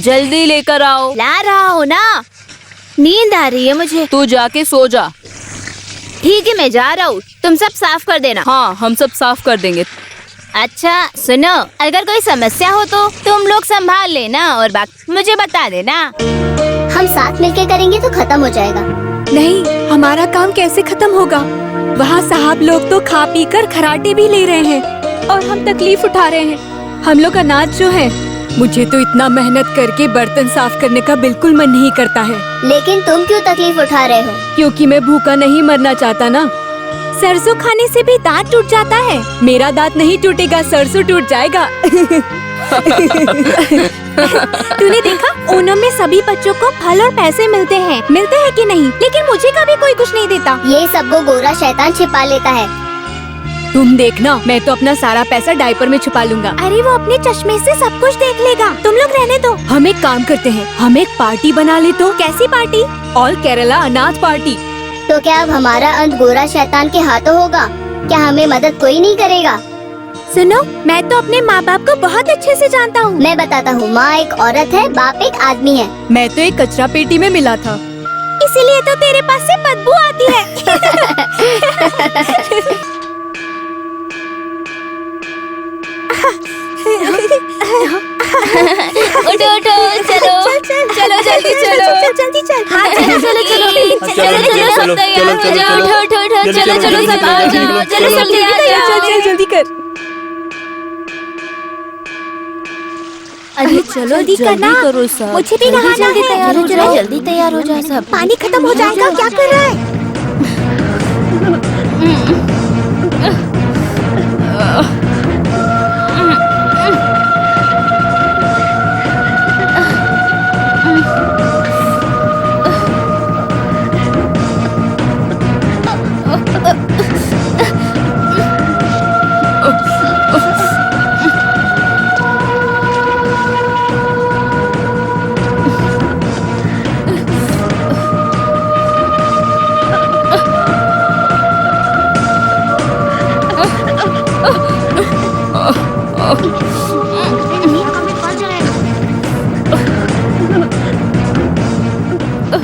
जल्दी लेकर आओ। ला रहा हूँ ना, नींद आ रही है मुझे। तू जाके सो जा। ठीक है, मैं जा रहा हूँ, तुम सब साफ कर देना। हाँ, हम सब साफ कर देंगे। अच्छा सुनो, अगर कोई समस्या हो तो तुम लोग संभाल लेना और बाकी मुझे बता देना। हम साथ मिलकर करेंगे तो खत्म हो जाएगा। नहीं, हमारा काम कैसे खत्म होगा? वहाँ साहब लोग तो खा पी कर खराटे भी ले रहे हैं और हम तकलीफ उठा रहे हैं। हम लोग अनाज जो है, मुझे तो इतना मेहनत करके बर्तन साफ करने का बिल्कुल मन नहीं करता है। लेकिन तुम क्यों तकलीफ उठा रहे हो? क्योंकि मैं भूखा नहीं मरना चाहता ना। सरसों खाने से भी दांत टूट जाता है। मेरा दांत नहीं टूटेगा, सरसों टूट जाएगा। तूने देखा, ओणम में सभी बच्चों को फल और पैसे मिलते हैं कि नहीं? लेकिन मुझे कभी कोई कुछ नहीं देता। ये सबको गोरा शैतान छिपा लेता है। तुम देखना, मैं तो अपना सारा पैसा डायपर में छुपा लूंगा। अरे वो अपने चश्मे से सब कुछ देख लेगा। तुम लोग रहने दो। हम एक काम करते हैं, हम एक पार्टी बना ले तो। कैसी पार्टी? ऑल केरला अनाथ पार्टी। तो क्या अब हमारा अंत गोरा शैतान के हाथों होगा? क्या हमें मदद कोई नहीं करेगा? सुनो, मैं तो अपने माँ बाप को बहुत अच्छे से जानता हूँ। मैं बताता हूँ, माँ एक औरत है, बाप एक आदमी है। मैं तो एक कचरा पेटी में मिला था, इसीलिए तो तेरे पास से बदबू आती है। उठो उठो, चलो चलो जल्दी चलो, जल्दी चल। हाँ चलो चलो चलो चलो सब तैयार हो जाओ। उठो उठो उठो, चलो चलो सब आ जाओ, चलो जल्दी आ जाओ। जल्दी कर। अरे चलो जल्दी करना, करो सब। मुझे भी नहाना जल्दी है। तैयार हो जाओ, जल्दी तैयार हो जाओ सब। पानी खत्म हो जाएगा, क्या कर रहा है?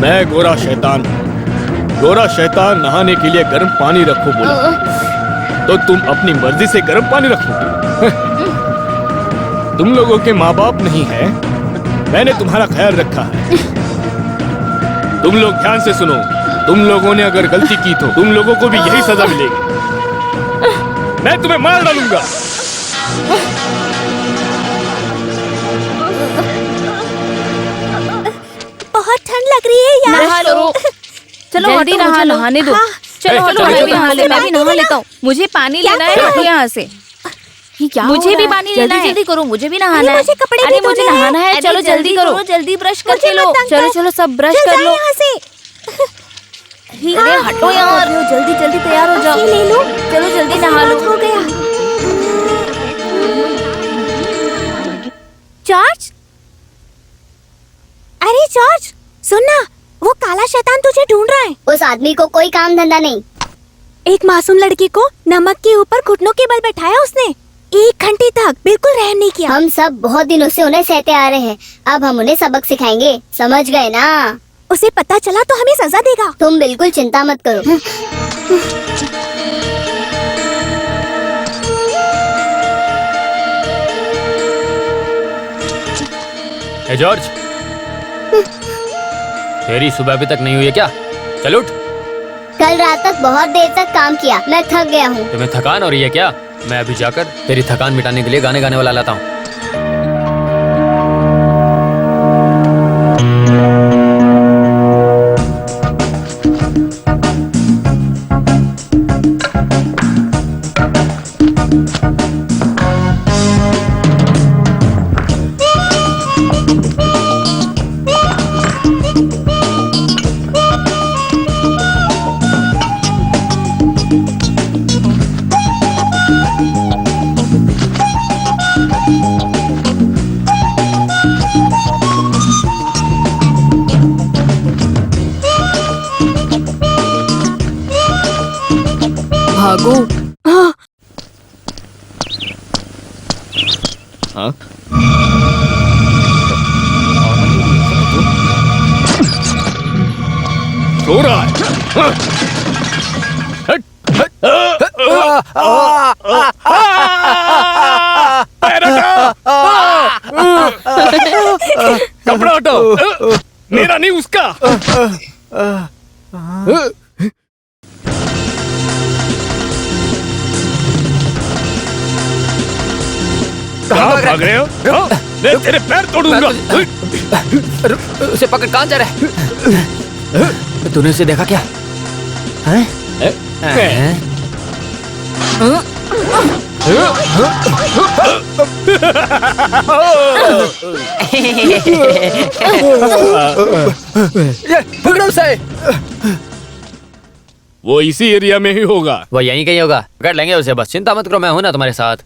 मैं गोरा शैतान हूँ। गोरा शैतान नहाने के लिए गर्म पानी रखो बोला, तो तुम अपनी मर्जी से गर्म पानी रखोगे? तुम लोगों के माँ बाप नहीं है, मैंने तुम्हारा ख्याल रखा है। तुम लोग ध्यान से सुनो, तुम लोगों ने अगर गलती की तो तुम लोगों को भी यही सजा मिलेगी। मैं तुम्हें मार डालूंगा। बहुत ठंड लग रही है यार। नहा लो, चलो जल्दी नहाने दो। चलो चलो, मैं भी चलो, नहा लेता हूँ। मुझे पानी लेना है, हटो यहाँ से। क्या मुझे भी पानी लेना है। जल्दी करो, मुझे भी नहाना है। मुझे कपड़े अरे भी मुझे धोने हैं। नहाना है, चलो जल्दी करो। जल्दी ब्रश मुझे करके लो। मत तंग चलो कर। चलो सब ब्रश चल कर जा लो। यहाँ से। अरे हटो यार, जल्दी जल्दी तैयार हो जाओ। ये ले लो। चलो जल्दी नहा लो। हो गया। जॉर्ज, अरे जॉर्ज सुन ना, वो काला शैतान तुझे ढूंढ रहा है। उस आदमी को कोई काम धंधा नहीं। एक मासूम लड़की को नमक के ऊपर घुटनों के बल बैठाया उसने। 1 घंटे तक बिल्कुल रहम नहीं किया। हम सब बहुत दिनों से उन्हें सहते आ रहे हैं, अब हम उन्हें सबक सिखाएंगे, समझ गए ना? उसे पता चला तो हमें सजा देगा। तुम बिल्कुल चिंता मत करो। ए जॉर्ज, तेरी सुबह अभी तक नहीं हुई है क्या? चल उठ। कल रात तक बहुत देर तक काम किया, मैं थक गया हूँ। तुम्हें थकान हो रही है क्या? मैं अभी जाकर तेरी थकान मिटाने के लिए गाने गाने वाला लाता हूँ। भागो। हाँ? सो रहा है। हट, हट, पैर हटाओ। कपड़ा हटाओ। मेरा नहीं, उसका। कहाँ भाग रहे हो? मैं तेरे पैर तोड़ूंगा। उसे पकड़, कहाँ जा रहा है? तूने उसे देखा क्या? हैं? पकड़ो उसे। वो इसी एरिया में ही होगा। वो यहीं कहीं होगा, पकड़ लेंगे उसे, बस चिंता मत करो, मैं हूं ना तुम्हारे साथ।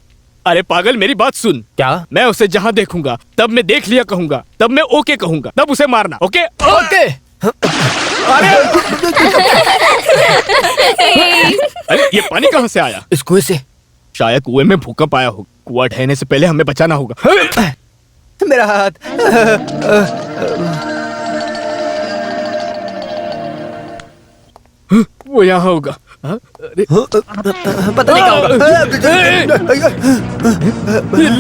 अरे पागल, मेरी बात सुन। क्या? मैं उसे जहाँ देखूंगा तब मैं देख लिया कहूंगा, तब मैं ओके कहूंगा, तब उसे मारना। Okay okay. अरे ये पानी कहाँ से आया? इस कुएं से। शायद कुएं में भूकंप आया हो। कुआं ढहने से पहले हमें बचाना होगा। मेरा हाथ। वो यहाँ होगा। पता नहीं कहाँ होगा।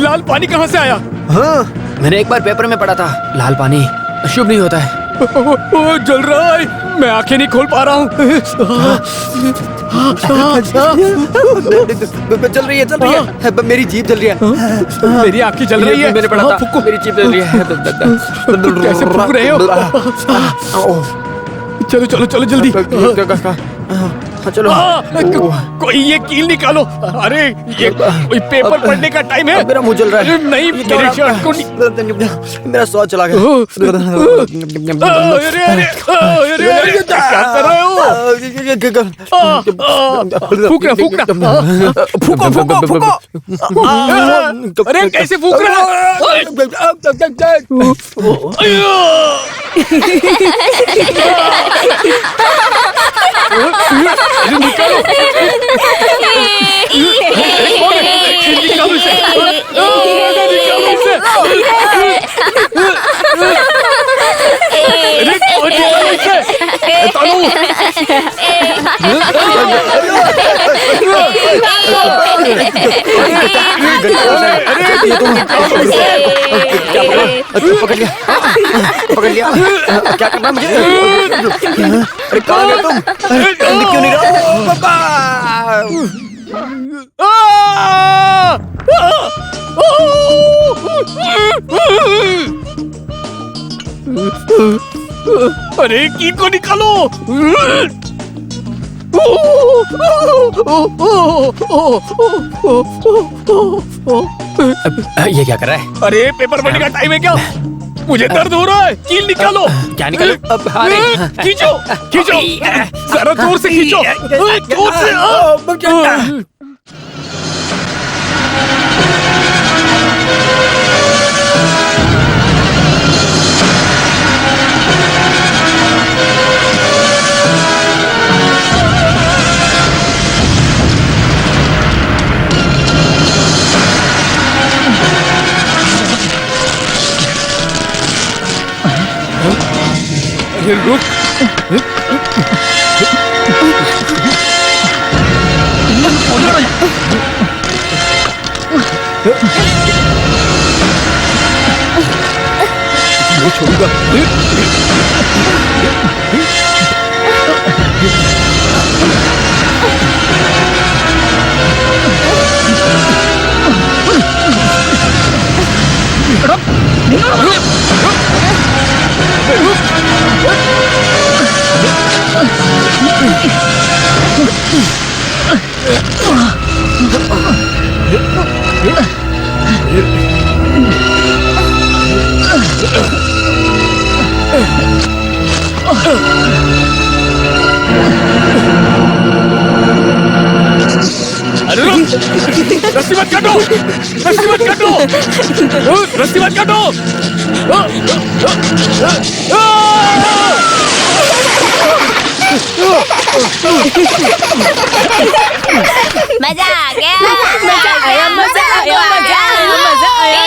लाल पानी कहाँ से आया? मैंने एक बार पेपर में पढ़ा था, लाल पानी शुभ नहीं होता है। ओ, जल रहा है। मैं आंखें नहीं खोल पा रहा हूँ। चल रही है। मेरी जीभ जल रही है। मेरी आंखें जल रही है। मैंने पढ़ा था। फूको। मेरी जीभ जल रही है। कैसे फूक रहे हो? चलो चलो चलो जल्दी। चलो। कोई ये कील निकालो। अरे ये कोई पेपर पढ़ने का टाइम है। मेरा मुंह जल रहा है। नहीं, मेरी शर्ट को मेरा स्वाद चला गया। अरे अरे अरे अरे क्या कर रहे हो? फूकना फूकना। फूको फूको फूको। अरे कैसे फूक रहा है? निकालो। निकालो इसे। निकालो इसे। अरे निकालो इसे। पकड़ लिया। पकड़ लिया। क्या करना मुझे? अरे कहाँ गए तुम? क्यों नहीं रहा? अरे कील को निकालो। ये क्या कर रहा है? अरे पेपर पढ़ने का टाइम है क्या? मुझे दर्द हो रहा है। कील निकालो। क्या निकालो? अब खींचो खींचो, जरा जोर से खींचो। जोर से। रुक। छोड़ूंगा। अरे रस्सी मत काटो, रस्सी मत काटो, रस्सी मत काटो। मजा आ गया। मजा आया, मजा आया, मजा आया, मजा आया।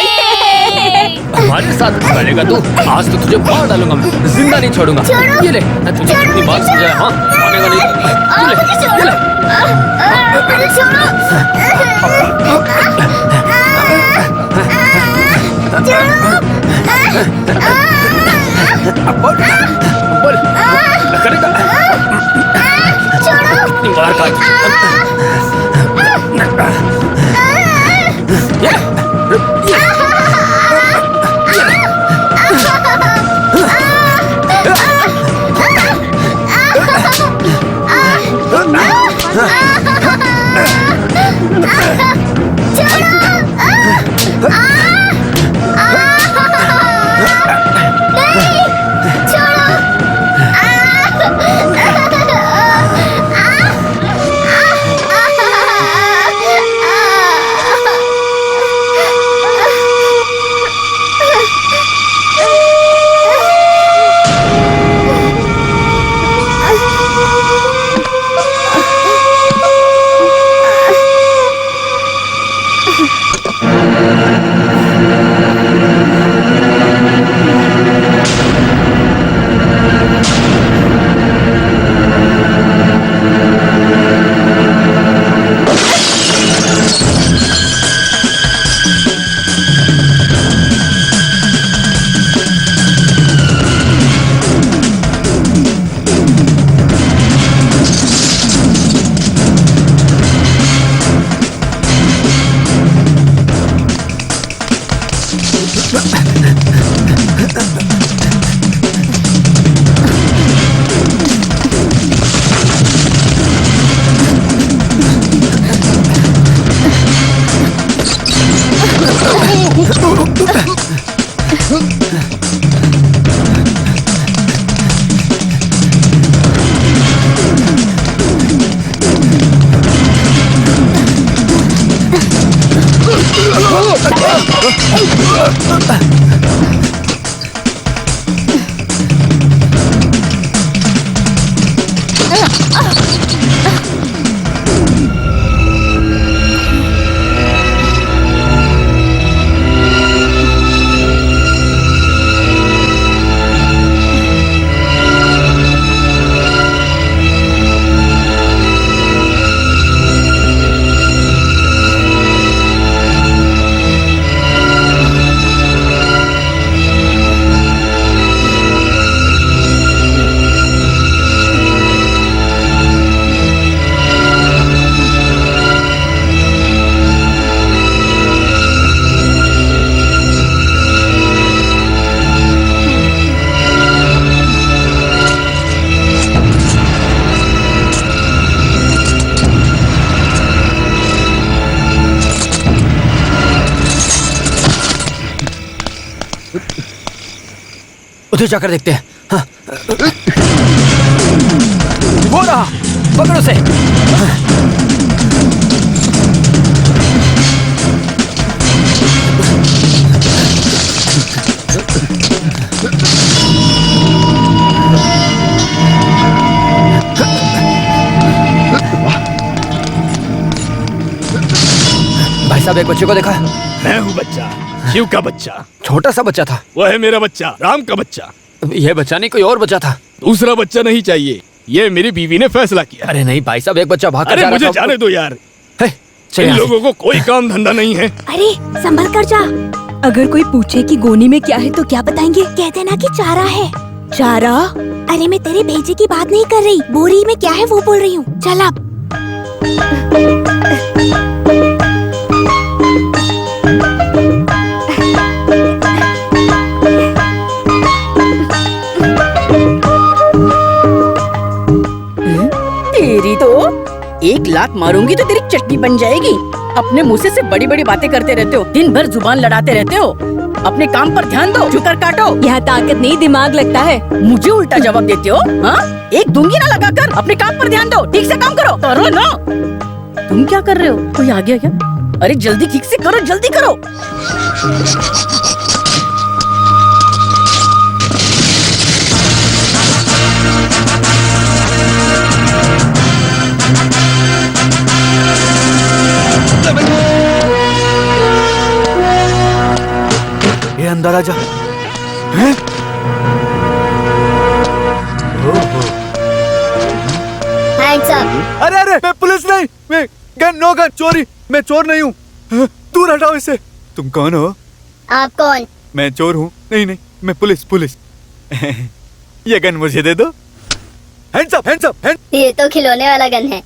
हमारे साथ करेगा तू? आज तो तुझे मार डालूंगा मैं, जिंदा नहीं छोड़ूंगा। ये ले, तुझे कितनी बार समझाया, हाँ मानेगा नहीं। ये ले, ये ले। बोल, बोल, करेगा। कितनी बार कहा? उधर जाकर देखते हैं। हाँ। वो रहा, पकड़ो उसे। भाई साहब, एक बच्चे को देखा? मैं हूँ बच्चा, शिव का बच्चा। छोटा सा बच्चा था। वो है मेरा बच्चा, राम का बच्चा। यह बच्चा नहीं, कोई और बच्चा था। दूसरा बच्चा नहीं चाहिए, ये मेरी बीवी ने फैसला किया। अरे नहीं भाई साहब, एक बच्चा भाग कर अरे जा रहा मुझे था। जाने दो यार, चलिए इन यहाँ से। लोगों को कोई काम धंधा नहीं है। अरे संभल कर जा। अगर कोई पूछे कि गोनी में क्या है तो क्या बताएंगे? कह देना कि चारा है। चारा? अरे मैं तेरे भेजे की बात नहीं कर रही, बोरी में क्या है वो बोल रही हूँ। चल अब। तेरी तो 1 लात मारूंगी तो तेरी चटनी बन जाएगी। अपने मुँह से बड़ी बड़ी बातें करते रहते हो, दिन भर जुबान लड़ाते रहते हो। अपने काम पर ध्यान दो, जुकर काटो। यहाँ ताकत नहीं, दिमाग लगता है। मुझे उल्टा जवाब देते हो? हाँ, एक दूंगी ना लगाकर। अपने काम पर ध्यान दो, ठीक से काम करो। करो ना। तुम क्या कर रहे हो? कोई आ गया क्या? अरे जल्दी ठीक से करो, जल्दी करो। ये अंदर आ जा। Hands up. अरे अरे, मैं पुलिस नहीं, मैं गन, नो गन, चोरी, मैं चोर नहीं हूँ। दूर हटाओ इससे। तुम कौन हो? आप कौन? मैं चोर हूँ। नहीं नहीं, मैं पुलिस पुलिस। ये गन मुझे दे दो। Hands up, hands up, hand. ये तो खिलौने वाला गन है।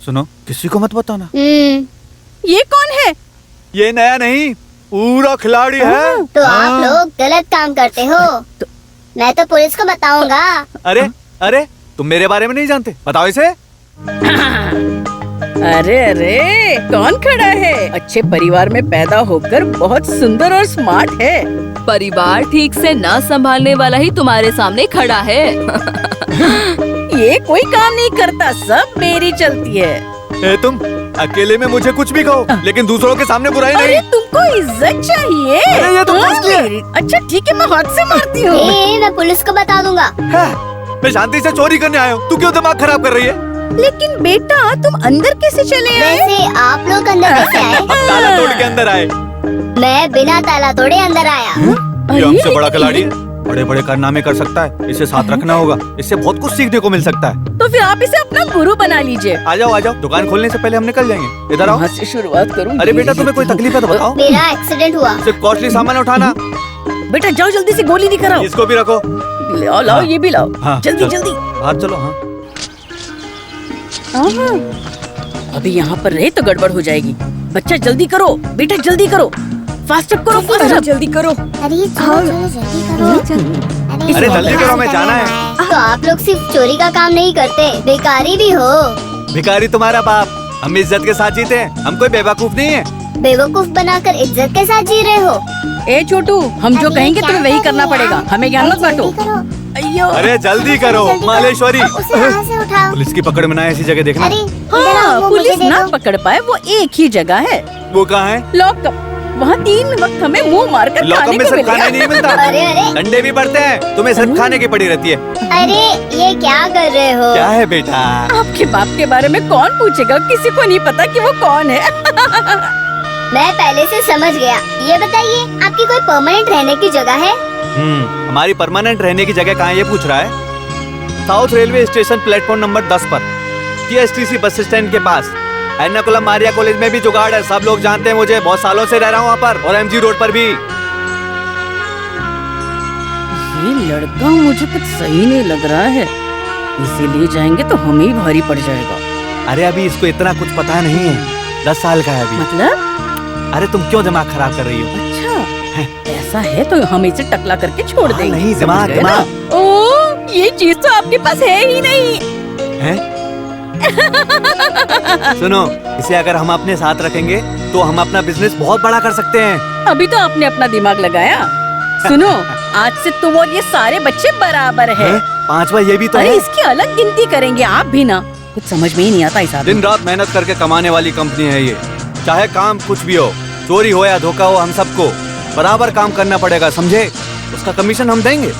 सुनो, किसी को मत बताना। ये कौन है? ये नया नहीं, पूरा खिलाड़ी है। तो आप लोग गलत काम करते हो। मैं तो पुलिस को बताऊंगा। अरे अरे, तुम मेरे बारे में नहीं जानते, बताओ इसे। अरे अरे, कौन खड़ा है? अच्छे परिवार में पैदा होकर बहुत सुंदर और स्मार्ट है। परिवार ठीक से ना संभालने वाला ही तुम्हारे सामने खड़ा है। ये कोई काम नहीं करता, सब मेरी चलती है। तुम अकेले में मुझे कुछ भी कहो, लेकिन दूसरों के सामने बुराई अरे नहीं। तुमको इज्जत चाहिए। अरे ये तो मस्त है। अच्छा ठीक है, मैं हाथ से मारती हूँ। मैं पुलिस को बता दूंगा। मैं शांति से चोरी करने आया हूँ, तू क्यों दिमाग खराब कर रही है? लेकिन बेटा, तुम अंदर कैसे चले आए? वैसे आप लोग अंदर कैसे आए? हम ताला तोड़ के अंदर आए। मैं बिना ताला तोड़े अंदर आया। ये हमसे बड़ा खिलाड़ी है, बड़े बड़े कारनामे कर सकता है। इसे साथ रखना होगा, इससे बहुत कुछ सीखने को मिल सकता है। तो फिर आप इसे अपना गुरु बना लीजिए। आ जाओ, दुकान खोलने से पहले हम निकल जाएंगे। इधर आओ। कहाँ से शुरुआत करूँ? अरे बेटा, तुम्हें कोई तकलीफ है तो बताओ। मेरा एक्सीडेंट हुआ। सिर्फ कॉस्टली सामान उठाना। बेटा जाओ, जल्दी से गोली नहीं कराओ। इसको भी रखो। लाओ लाओ, ये भी लाओ। हाँ, जल्दी चलो। जल्दी। बाहर चलो। हाँ, अभी यहाँ पर रहे तो गड़बड़ हो जाएगी। बच्चा जल्दी करो, बेटा जल्दी करो, फास्ट अप करो, फास्ट अप। जल्दी करो। अरे चलो जल्दी करो। अरे जल्दी करो, हमें जाना है। तो आप लोग सिर्फ चोरी का काम नहीं करते, बेकारी भी हो। भिखारी तुम्हारा बाप। हम इज्जत के साथ जीते हैं, हम कोई बेवकूफ नहीं है। बेवकूफ बनाकर इज्जत के साथ जी रहे हो। ए छोटू, हम जो कहेंगे तुम्हें वही करना पड़ेगा। हमें ज्ञान मत बांटो। अयो, अरे जल्दी करो मालेश्वरी। उसे यहाँ से उठाओ। पुलिस की पकड़ में ना ऐसी जगह देखना। अरे इधर आओ, हाँ, वो पुलिस मुझे दे ना दो। पकड़ पाए वो एक ही जगह है, वो कहाँ है? लॉकअप। वहाँ 3 वक्त हमें मुंह मार कर लॉकअप खाने में को सिर्फ खाना मिलेगा। नहीं मिलता, अरे अरे अंडे भी पड़ते हैं। तुम्हें सिर्फ खाने की पड़ी रहती है। अरे, ये क्या कर रहे हो? क्या है बेटा? आपके बाप के बारे में कौन पूछेगा? किसी को नहीं पता कि वो कौन है। मैं पहले से समझ गया। ये बताइए, आपकी कोई परमानेंट रहने की जगह है? हमारी परमानेंट रहने की जगह कहाँ है, ये पूछ रहा है? South railway station platform number 10 पर, TSTC बस स्टैंड के पास। एर्नाकुलम मारिया कॉलेज में भी जुगाड़ है, सब लोग जानते हैं मुझे, बहुत सालों से रह रहा हूँ वहाँ पर। और MG रोड पर भी। ये लड़का मुझे कुछ सही नहीं लग रहा है, इसीलिए जाएंगे तो हमें ही भारी पड़ जाएगा। अरे अभी इसको इतना कुछ पता नहीं है, 10 साल का है अभी। मतलब? अरे तुम क्यों दिमाग खराब कर रही हो? अच्छा, ऐसा है तो हम इसे टकला करके छोड़ हाँ, देंगे। नहीं, समझ दिमाग, गए ना? ओ, ये चीज तो आपके पास है ही नहीं। हैं? सुनो, इसे अगर हम अपने साथ रखेंगे तो हम अपना बिजनेस बहुत बड़ा कर सकते हैं। अभी तो आपने अपना दिमाग लगाया। सुनो, आज से तुम और ये सारे बच्चे बराबर है। 5वां ये भी तो अरे है। इसकी अलग गिनती करेंगे आप भी ना। कुछ समझ में ही नहीं आता इस आदमी दिन रात मेहनत करके कमाने वाली कंपनी है ये। चाहे काम कुछ भी हो, चोरी हो या धोखा हो, हम सबको बराबर काम करना पड़ेगा, समझे? उसका कमीशन हम देंगे।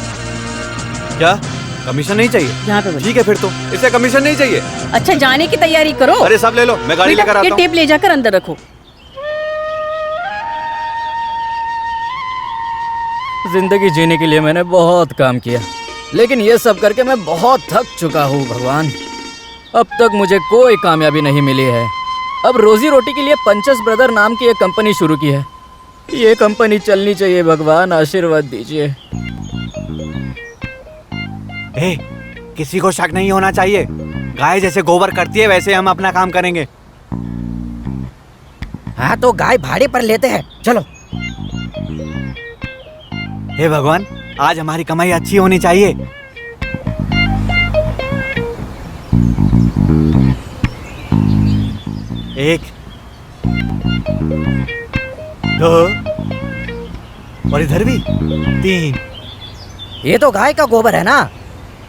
क्या कमीशन नहीं चाहिए? यहाँ पे बैठो। ठीक है, फिर तो इसे कमीशन नहीं चाहिए। अच्छा, जाने की तैयारी करो। अरे सब ले लो, मैं गाड़ी बेटा, लेकर ये आता हूँ। टेप ले जाकर अंदर रखो। जिंदगी जीने के लिए मैंने बहुत काम किया, लेकिन ये सब करके मैं बहुत थक चुका हूँ भगवान। अब तक मुझे कोई कामयाबी नहीं मिली है। अब रोजी रोटी के लिए पंचस ब्रदर नाम की एक कंपनी शुरू की है। ये कंपनी चलनी चाहिए भगवान, आशीर्वाद दीजिए। किसी को शक नहीं होना चाहिए। गाय जैसे गोबर करती है वैसे हम अपना काम करेंगे। हाँ तो गाय भाड़े पर लेते हैं, चलो। हे भगवान, आज हमारी कमाई अच्छी होनी चाहिए। एक, दो, और इधर भी 3। ये तो गाय का गोबर है ना,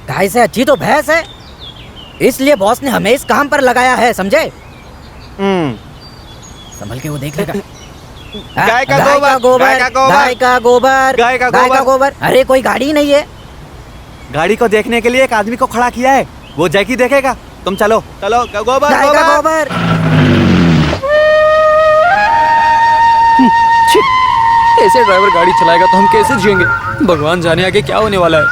गाय से अच्छी तो भैंस है, इसलिए बॉस ने हमें इस काम पर लगाया है, समझे? संभल के वो देख लेगा। गाय का गोबर, गाय का गोबर, गाय का गोबर, गाय का गाय का गोबर। गोबर। अरे कोई गाड़ी ही नहीं है। गाड़ी को देखने के लिए एक आदमी को खड़ा किया है, वो जैकी देखेगा। तुम चलो चलो, गोबर गाय का गोबर। गोबर। छी, ऐसे ड्राइवर गाड़ी चलाएगा तो हम कैसे जिएंगे? भगवान जाने आगे क्या होने वाला है।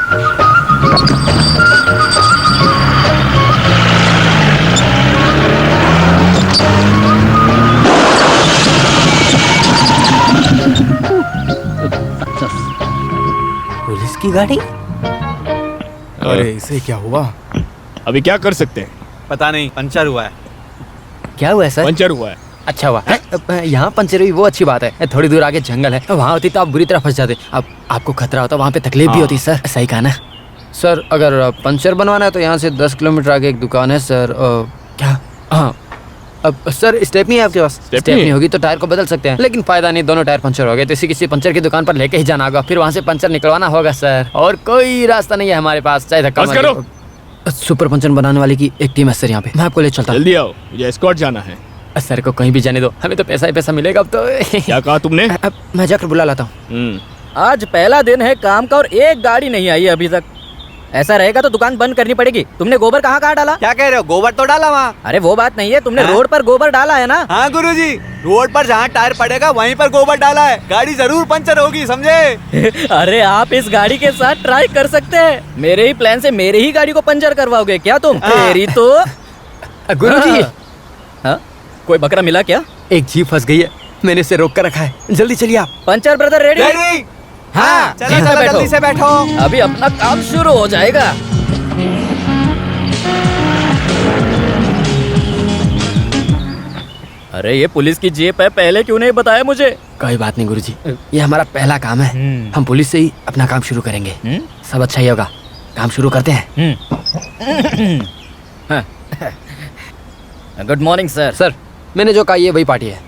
पुलिस की गाड़ी? अरे इसे क्या हुआ? अभी क्या कर सकते हैं? पता नहीं, पंचर हुआ है। क्या हुआ है सर? पंचर हुआ है। अच्छा हुआ। यहाँ पंचर हुई वो अच्छी बात है। थोड़ी दूर आगे जंगल है, वहाँ होती तो आप बुरी तरह फंस जाते। अब आपको खतरा होता, वहाँ पे तकलीफ भी होती सर। सही कहा ना सर? अगर पंचर बनवाना है तो यहाँ से 10 किलोमीटर आगे एक दुकान है सर। क्या? हाँ। अब सर स्टेपनी है आपके पास? स्टेपनी होगी तो टायर को बदल सकते हैं, लेकिन फायदा नहीं, दोनों टायर पंचर हो गए। तो किसी पंचर की दुकान पर लेके ही जाना होगा, फिर वहाँ से पंचर निकलवाना होगा सर। और कोई रास्ता नहीं है हमारे पास, चाहे धक्का मार लो। सुपर पंचर बनाने वाली की एक टीम है सर यहाँ पे, मैं आपको ले चलता हूँ। जल्दी आओ, मुझे एस्कॉर्ट जाना है। सर को कहीं भी जाने दो, हमें तो पैसा ही पैसा मिलेगा अब तो। क्या कहा तुमने? अब मैं जाकर बुला लाता हूँ। आज पहला दिन है काम का और एक गाड़ी नहीं आई है अभी तक। ऐसा रहेगा तो दुकान बंद करनी पड़ेगी। तुमने गोबर कहाँ कहाँ डाला? क्या कह रहे हो? गोबर तो डाला वहाँ। अरे वो बात नहीं है, तुमने रोड पर गोबर डाला है ना? हाँ गुरुजी, रोड पर जहाँ टायर पड़ेगा वहीं पर गोबर डाला है। गाड़ी जरूर पंचर होगी, समझे? अरे आप इस गाड़ी के साथ ट्राई कर सकते हैं। मेरे ही प्लान से मेरी ही गाड़ी को पंचर करवाओगे क्या तुम? तेरी तो गुरुजी। हाँ? कोई बकरा मिला क्या? एक जीप फंस गई है, मैंने इसे रोक कर रखा है। जल्दी चलिए आप। Puncture brother ready? रेडी? हाँ, चलो जीप में चलो, बैठो। जल्दी से बैठो। अभी अपना काम शुरू हो जाएगा। अरे ये पुलिस की जीप है, पहले क्यों नहीं बताया मुझे? कोई बात नहीं गुरुजी, ये हमारा पहला काम है। हम पुलिस से ही अपना काम शुरू करेंगे। सब अच्छा ही होगा, काम शुरू करते हैं। Good morning sir. सर मैंने जो कहा ये वही पार्टी है।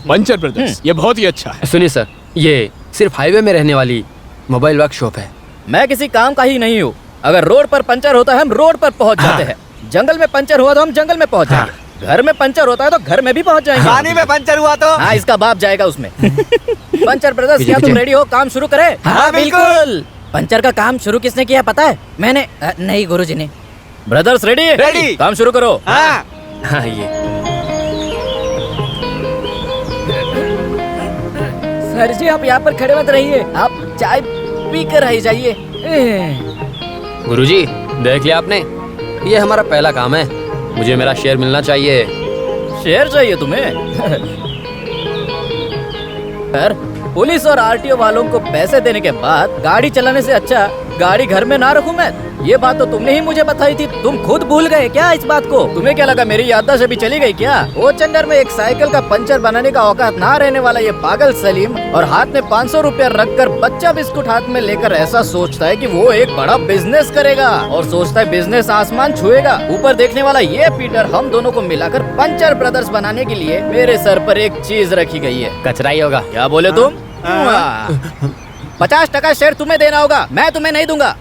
पंचर ब्रदर्स, ये बहुत ही अच्छा है। सुनिए सर, ये सिर्फ हाईवे में रहने वाली मोबाइल वर्कशॉप है। मैं किसी काम का ही नहीं हूँ। अगर रोड पर पंचर होता है हम रोड पर पहुँच जाते हैं। जंगल में पंचर हुआ तो हम जंगल में पहुँच जाएंगे। घर में पंचर होता है तो घर में भी पहुँच जाएंगे। पानी में पंचर हुआ तो? हाँ, इसका बाप जाएगा उसमें। पंचर ब्रदर्स, क्या तुम रेडी हो? काम शुरू करें? हाँ, बिल्कुल। पंचर का काम शुरू किसने किया पता है? मैंने। नहीं, गुरुजी ने। Brothers ready? रेडी। काम शुरू करो। हाँ। हाँ ये सर जी आप यहाँ पर खड़े मत रहिए, आप चाय पी कर आई जाइए। गुरुजी देख लिया आपने, ये हमारा पहला काम है। मुझे मेरा शेयर मिलना चाहिए। शेयर चाहिए तुम्हें? सर, पुलिस और आरटीओ वालों को पैसे देने के बाद गाड़ी चलाने से अच्छा गाड़ी घर में ना रखूं मैं? ये बात तो तुमने ही मुझे बताई थी। तुम खुद भूल गए क्या इस बात को? तुम्हें क्या लगा मेरी याददाश्त अभी चली गई क्या? वो चंडर में एक साइकिल का पंचर बनाने का औकात ना रहने वाला ये पागल सलीम और हाथ में 500 रुपया रखकर बच्चा बिस्कुट हाथ में लेकर ऐसा सोचता है कि वो एक बड़ा बिजनेस करेगा और सोचता है बिजनेस आसमान छुएगा। ऊपर देखने वाला ये पीटर हम दोनों को मिलाकर पंचर ब्रदर्स बनाने के लिए मेरे सर पर एक चीज रखी गई है। कचरा ही होगा। क्या बोले तुम? 50% शेयर तुम्हें देना होगा, मैं तुम्हें नहीं दूंगा।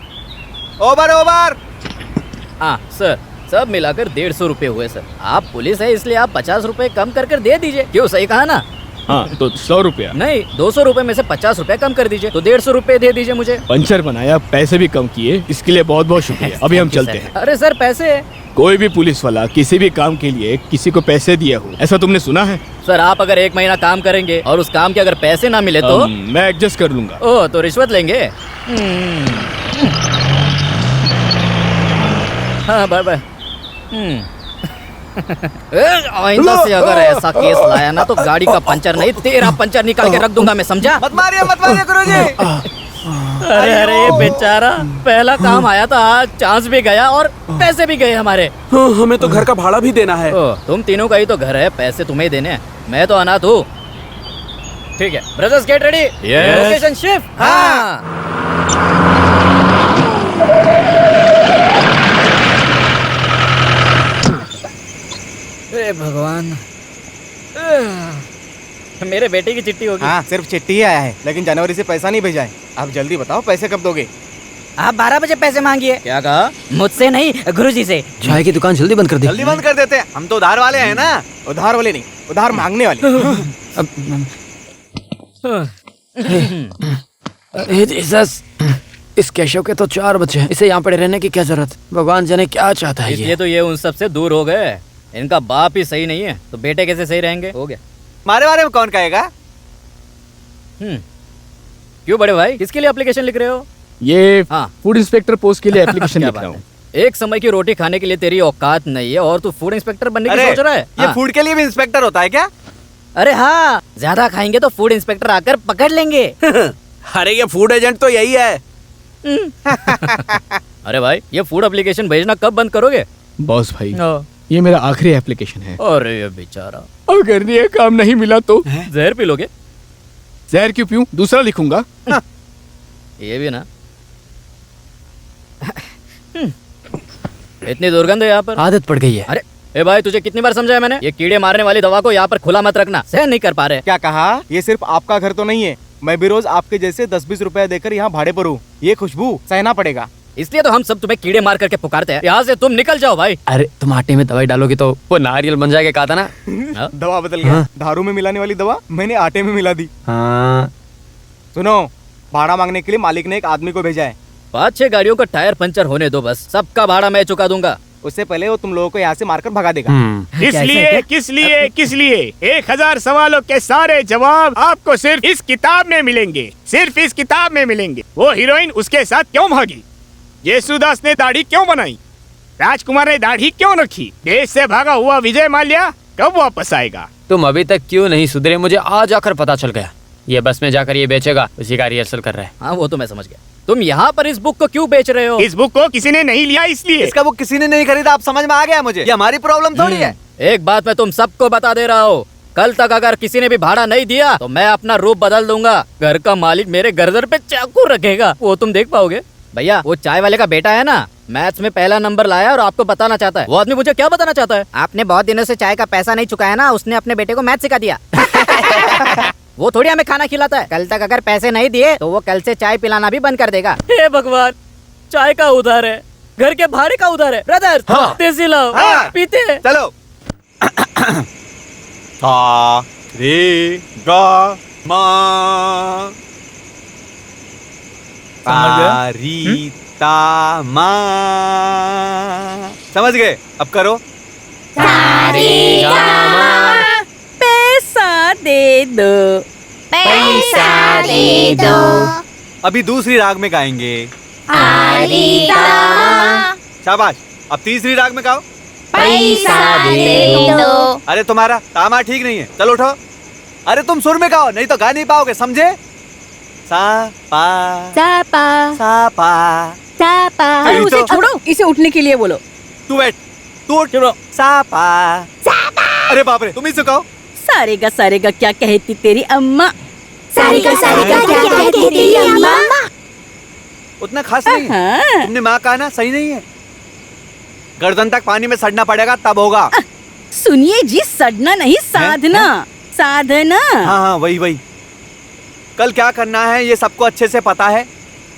Over over. हाँ सर, सब मिलाकर 150 रुपए हुए सर। आप पुलिस है इसलिए आप 50 रुपए कम कर दे दीजिए। क्यों, सही कहा ना? हाँ तो 100 रुपया नहीं, 200 रुपए में से 50 रुपए कम कर दीजिए तो 150 रुपए दे दीजिए मुझे। पंचर बनाया, पैसे भी कम किए, इसके लिए बहुत बहुत शुक्रिया। अभी हम चलते हैं। अरे सर पैसे? कोई भी पुलिस वाला किसी भी काम के लिए किसी को पैसे दिया हो, ऐसा तुमने सुना है? सर आप अगर 1 महीना काम करेंगे और उस काम के अगर पैसे ना मिले तो? मैं एडजस्ट कर लूंगा। ओह, तो रिश्वत लेंगे? हाँ बाय बाय। आइंदा से अगर ऐसा केस लाया ना तो गाड़ी का पंचर नहीं तेरा पंचर निकाल के रख दूंगा मैं, समझा? मत मारिए गुरुजी। अरे अरे बेचारा, पहला काम आया था, आज चांस भी गया और पैसे भी गए हमारे। हमें तो घर का भाड़ा भी देना है। तुम तीनों का ही तो घर है, पैसे तुम्हें देने हैं। मैं तो अनाथ हूँ। ठीक है brothers, get ready. Location shift. हाँ भगवान, मेरे बेटे की चिट्ठी होगी। हाँ सिर्फ चिट्ठी ही आया है, लेकिन जनवरी से पैसा नहीं भेजा है। आप जल्दी बताओ पैसे कब दोगे? आप 12 बजे पैसे मांगिए। क्या कहा? मुझसे नहीं, गुरुजी से। चाय की दुकान जल्दी बंद कर दी। जल्दी बंद कर देते हैं, हम तो उधार वाले हैं ना। उधार वाले नहीं, उधार मांगने वाले। जीसस, इस केशव के तो 4 बच्चे हैं, इसे यहाँ पड़े रहने की क्या जरूरत? भगवान जाने क्या चाहता है। इसलिए तो ये उन सब से दूर हो गए। इनका बाप ही सही नहीं है तो बेटे कैसे सही रहेंगे? हो गया। हमारे बारे में कौन कहेगा? क्यों बड़े भाई, किसके लिए एप्लीकेशन लिख रहे हो? ये हाँ। फूड इंस्पेक्टर पोस्ट के लिए एप्लीकेशन लिख रहा हूँ। एक समय की रोटी खाने के लिए तेरी औकात नहीं है और तू फूड इंस्पेक्टर बनने की अरे, सोच रहा है? ये फूड के लिए भी इंस्पेक्टर होता है क्या? अरे हाँ, ज्यादा खाएंगे तो फूड इंस्पेक्टर आकर पकड़ लेंगे। अरे ये फूड एजेंट तो यही है। अरे भाई, ये फूड एप्लीकेशन भेजना कब बंद करोगे? बॉस भाई, ये मेरा आखिरी एप्लीकेशन है। अरे ये बेचारा, अगर ये काम नहीं मिला तो जहर पी लोगे? जहर क्यों पीऊं, दूसरा लिखूंगा। ये भी ना। इतनी दुर्गंध है यहाँ पर, आदत पड़ गई है। अरे ए भाई, तुझे कितनी बार समझाया मैंने, ये कीड़े मारने वाली दवा को यहाँ पर खुला मत रखना, सहन नहीं कर पा रहे। क्या कहा? ये सिर्फ आपका घर तो नहीं है, मैं भी रोज आपके जैसे 10-20 रुपए देकर यहाँ भाड़े पर हूँ। ये खुशबू सहना पड़ेगा। इसलिए तो हम सब तुम्हें कीड़े मार करके पुकारते हैं। यहाँ से तुम निकल जाओ भाई। अरे तुम आटे में दवाई डालोगे तो वो नारियल बन जाएगा, कहा था ना। दवा बदल गया। दारू में मिलाने वाली दवा मैंने आटे में मिला दी। हाँ। सुनो, भाड़ा मांगने के लिए मालिक ने एक आदमी को भेजा है। 5-6 गाड़ियों का टायर पंचर होने दो बस, सबका भाड़ा मैं चुका दूंगा। उससे पहले वो तुम लोगों को यहाँ से मारकर भगा देगा। किस लिए 1000 सवालों के सारे जवाब आपको सिर्फ इस किताब में मिलेंगे, सिर्फ इस किताब में मिलेंगे। वो हीरोइन उसके साथ क्यों भागी, येसुदास ने दाढ़ी क्यों बनाई, राजकुमार ने दाढ़ी क्यों रखी, देश से भागा हुआ विजय माल्या कब वापस आएगा। तुम अभी तक क्यों नहीं सुधरे, मुझे आज आकर पता चल गया। ये बस में जाकर ये बेचेगा, उसी का रिहर्सल कर रहा है। हाँ वो तो मैं समझ गया। तुम यहाँ पर इस बुक को क्यों बेच रहे हो? इस बुक को किसी ने नहीं लिया इसलिए। इसका बुक किसी ने नहीं खरीदा, आप समझ में आ गया मुझे। ये हमारी प्रॉब्लम थोड़ी है। एक बात मैं तुम सबको बता दे रहा हूँ, कल तक अगर किसी ने भी भाड़ा नहीं दिया तो मैं अपना रूप बदल दूंगा। घर का मालिक मेरे गर्दन पे चाकू रखेगा, वो तुम देख पाओगे। भैया, वो चाय वाले का बेटा है ना, मैथ्स में पहला नंबर लाया और आपको बताना चाहता है। वो आदमी मुझे क्या बताना चाहता है? आपने बहुत दिनों से चाय का पैसा नहीं चुकाया ना, उसने अपने बेटे को मैथ सिखा दिया। वो थोड़ी हमें खाना खिलाता है। कल तक अगर पैसे नहीं दिए तो वो कल से चाय पिलाना भी बंद कर देगा। हे भगवान, चाय का उधार है, घर के भाड़े का उधार है। ब्रदर, देसी लाओ, पीते हैं। चलो। सा रे गा मा ता री ता मा। समझ गए? अब करो। पैसा दे दो, पैसा दे दो, अभी दूसरी राग में गाएंगे। शाबाश, अब तीसरी राग में गाओ। पैसा दे दो। अरे तुम्हारा तामा ठीक नहीं है, चलो उठो। अरे तुम सुर में गाओ, नहीं तो गा नहीं पाओगे, समझे? सा पा सा पा सा पा सा पा। अरे उसे छोड़ो, इसे उठने के लिए बोलो। तू बैठ, तू उठ। सा पा। अरे बाप रे, तुम ही सिखाओ। सारेगा क्या कहती तेरी अम्मा। सारेगा क्या कहती तेरी अम्मा। उतना खास नहीं है। तुमने माँ कहा ना, सही नहीं है। गर्दन तक पानी में सड़ना पड़ेगा तब होगा। सुनिए जी, सड़ना नहीं, साधना। साधना। हाँ वही। कल क्या करना है ये सबको अच्छे से पता है।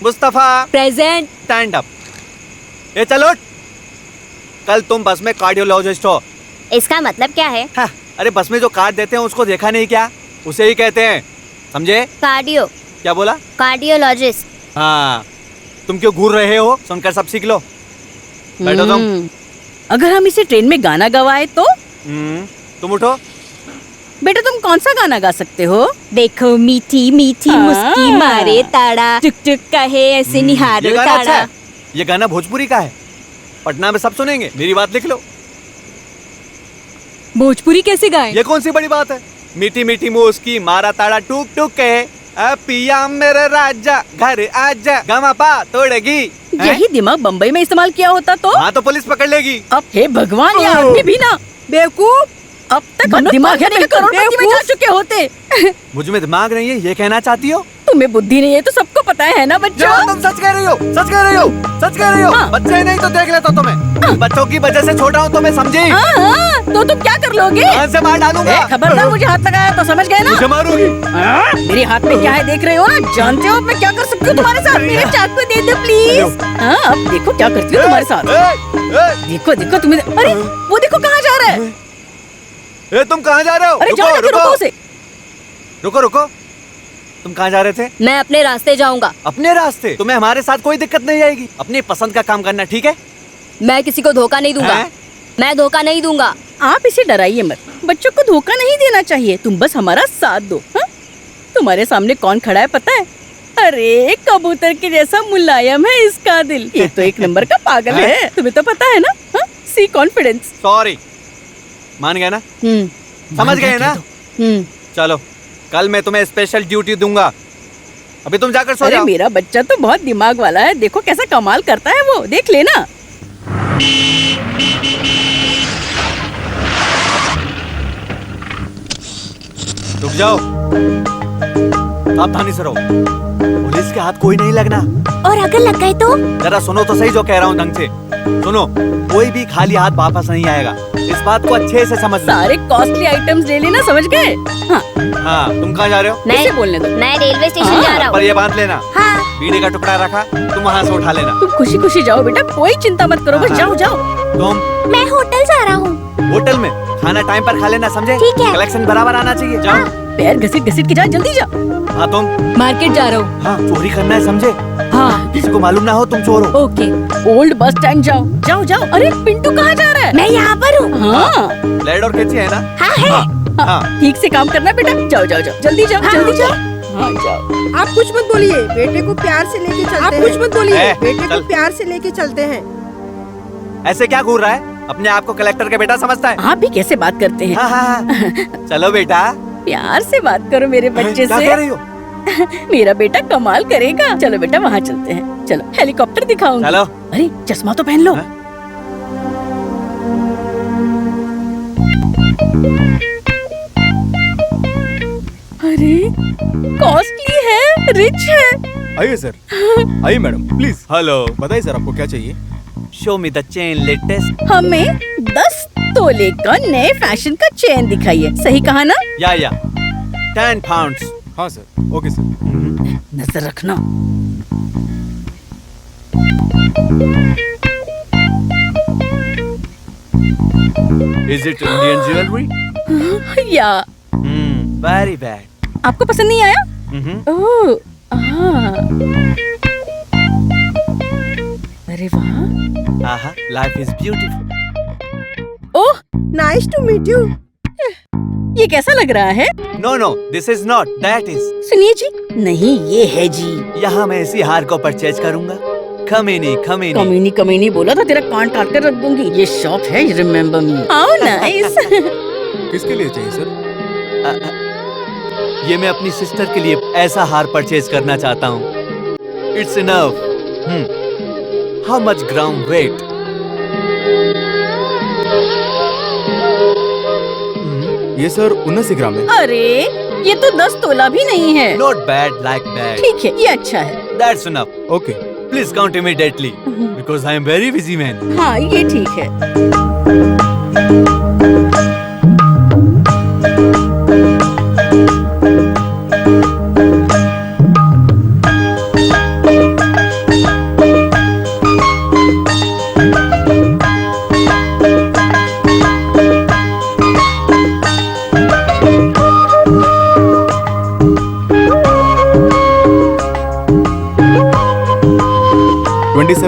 मुस्तफा प्रेजेंट। Stand up. ये चलो। कल तुम बस में कार्डियोलॉजिस्ट हो। इसका मतलब क्या है? हाँ, अरे बस में जो कार्ड देते हैं उसको देखा नहीं क्या? उसे ही कहते हैं, समझे? कार्डियो। क्या बोला? कार्डियोलॉजिस्ट। हाँ, तुम क्यों घूर रहे हो? सुनकर सब सीख लो। बैठो तुम। अगर हम इसे ट्रेन में गाना गवाए तो? तुम उठो। बेटा तुम कौन सा गाना गा सकते हो? देखो मीठी मीठी मुस्की मारे ताड़ा, टुक टुक कहे ऐसे निहारो ताड़ा। अच्छा, ये गाना भोजपुरी का है, पटना में सब सुनेंगे। मेरी बात लिख लो। भोजपुरी कैसे गाएं? ये कौन सी बड़ी बात है? मीठी मीठी मुस्की मारा ताड़ा टुक टुक कहे, पिया मेरे राजा घर आजा, गमा पा तोड़ेगी। यही दिमाग बम्बई में इस्तेमाल किया होता तो? हाँ तो पुलिस पकड़ लेगी। अब हे भगवान, ये आदमी भी ना बेवकूफ। अब तक दिमाग है, करोड़पति में जा चुके होते। मुझ में दिमाग नहीं है, ये कहना चाहती हो? तुम्हें बुद्धि नहीं है तो सबको पता है ना बच्चों। तुम सच कह रही हो, सच कह रही हो, सच कह रही हो। हाँ। बच्चे नहीं तो देख लेता तुम्हें। बच्चों की वजह से छोटा हूँ, तुम्हें समझी? तो तुम क्या कर लोगे? हाथ से मार डालूंगा। खबरदार मुझे हाथ लगाया तो समझ गए ना? मुझे मारूंगी। मेरे हाथ में क्या है देख रहे हो ना? जानते हो मैं क्या कर सकती हूँ तुम्हारे साथ? मेरे चाकू दे दो प्लीज। हाँ, अब देखो क्या करती हूँ तुम्हारे साथ। देखो देखो तुम्हें। अरे वो देखो कहाँ जा रहा है। तुम कहाँ जा रहे हो? अरे जाओ, रुको उसे। रुको। तुम कहाँ जा रहे थे? मैं अपने रास्ते जाऊंगा। अपने रास्ते? तुम्हें हमारे साथ कोई दिक्कत नहीं आएगी। अपनी पसंद का काम करना, ठीक है? मैं किसी को धोखा नहीं दूंगा। मैं धोखा नहीं दूंगा। आप इसे डराइए मत, बच्चों को धोखा नहीं देना चाहिए। तुम बस हमारा साथ दो। तुम्हारे सामने कौन खड़ा है पता है? अरे कबूतर के जैसा मुलायम है इसका दिल। ये तो एक नंबर का पागल है, तुम्हें तो पता है ना। सी कॉन्फिडेंस। सॉरी, मान गए ना? समझ गए ना? चलो कल मैं तुम्हें स्पेशल ड्यूटी दूंगा। अभी तुम जाकर सो जाओ। मेरा बच्चा तो बहुत दिमाग वाला है, देखो कैसा कमाल करता है वो, देख लेना। रुक जाओ, सावधानी से रहो, पुलिस के हाथ कोई नहीं लगना। और अगर लग गए तो? जरा सुनो तो सही जो कह रहा हूँ ढंग से सुनो। कोई भी खाली हाथ वापस नहीं आएगा, इस बात को अच्छे से समझना। सारे कॉस्टली आइटम्स ले लेना, समझ गए? हाँ, तुम कहाँ जा रहे हो? मैं बोलने दो। मैं रेलवे स्टेशन जा रहा हूँ। पर ये बांध लेना। हाँ। बीड़ी का टुकड़ा रखा, तुम वहाँ से उठा लेना। तुम खुशी खुशी जाओ बेटा, कोई चिंता मत करो, बस जाओ जाओ। तुम? मैं होटल जा रहा हूँ। होटल में खाना टाइम पर खा लेना, समझे? ठीक है। कलेक्शन बराबर आना चाहिए। जाओ। पैर घसीट घसीट के जा, जल्दी जा। हाँ तुम? मार्केट जा रहा हूँ। हाँ, चोरी करना है, समझे? हाँ। किसी को मालूम ना हो तुम चोर हो। ओके। ओल्ड बस स्टैंड जाओ, जाओ जाओ। अरे पिंटू कहाँ जा रहा है? मैं यहाँ पर हूँ। हाँ। ब्लेड और कैंची है ना? हाँ है। हाँ। ठीक से काम करना बेटा, जाओ जाओ जाओ, जल्दी जाओ, जल्दी जाओ। हाँ जाओ। आप कुछ मत बोलिए, बेटे को प्यार से लेके चलते हैं। आप कुछ मत बोलिए, बेटे चल। को प्यार से लेके चलते हैं। ऐसे क्या घूर रहा है? अपने आप को कलेक्टर का बेटा समझता है? आप भी कैसे बात करते हैं? हाँ, हाँ। चलो बेटा, प्यार से बात करो मेरे बच्चे क्या से। कह रही हो? मेरा बेटा कमाल करेगा। चलो बेटा वहाँ चलते हैं, चलो हेलीकॉप्टर दिखाऊंगी। चलो। अरे चश्मा तो पहन लो। अरे कॉस्टली है, रिच है। आइए सर, आइए मैडम प्लीज। हेलो, बताइए सर आपको क्या चाहिए? Show me the chain latest. हमें 10 तोले का नए फैशन का चेन दिखाइए, सही कहा ना? या 10 पाउंड्स। हाँ सर, ओके सर। नजर रखना। Is it Indian jewellery? या वेरी बैड। आपको पसंद नहीं आया? ओह, हाँ। अरे वाह। Aha, life is beautiful. Oh, nice to meet you. ये कैसा लग रहा है? No no, this is not, that is. सुनिए जी। नहीं, ये है जी। यहाँ मैं इसी हार को परचेज करूँगा। Khomeini Khomeini. कमीनी कमीनी बोला था, तेरा कान काट कर रख दूंगी। ये शॉप है, रिमेम्बर मी। How nice. किसके लिए चाहिए सर? ये मैं अपनी सिस्टर के लिए ऐसा हार परचेज करना चाहता हूँ। It's enough. How much gram weight? ये सर 19 ग्राम है। अरे ये तो 10 तोला भी नहीं है। Not bad, like that. ठीक है, ये अच्छा है। That's enough. Okay, please count immediately because I am very busy man. हाँ, ये ठीक है।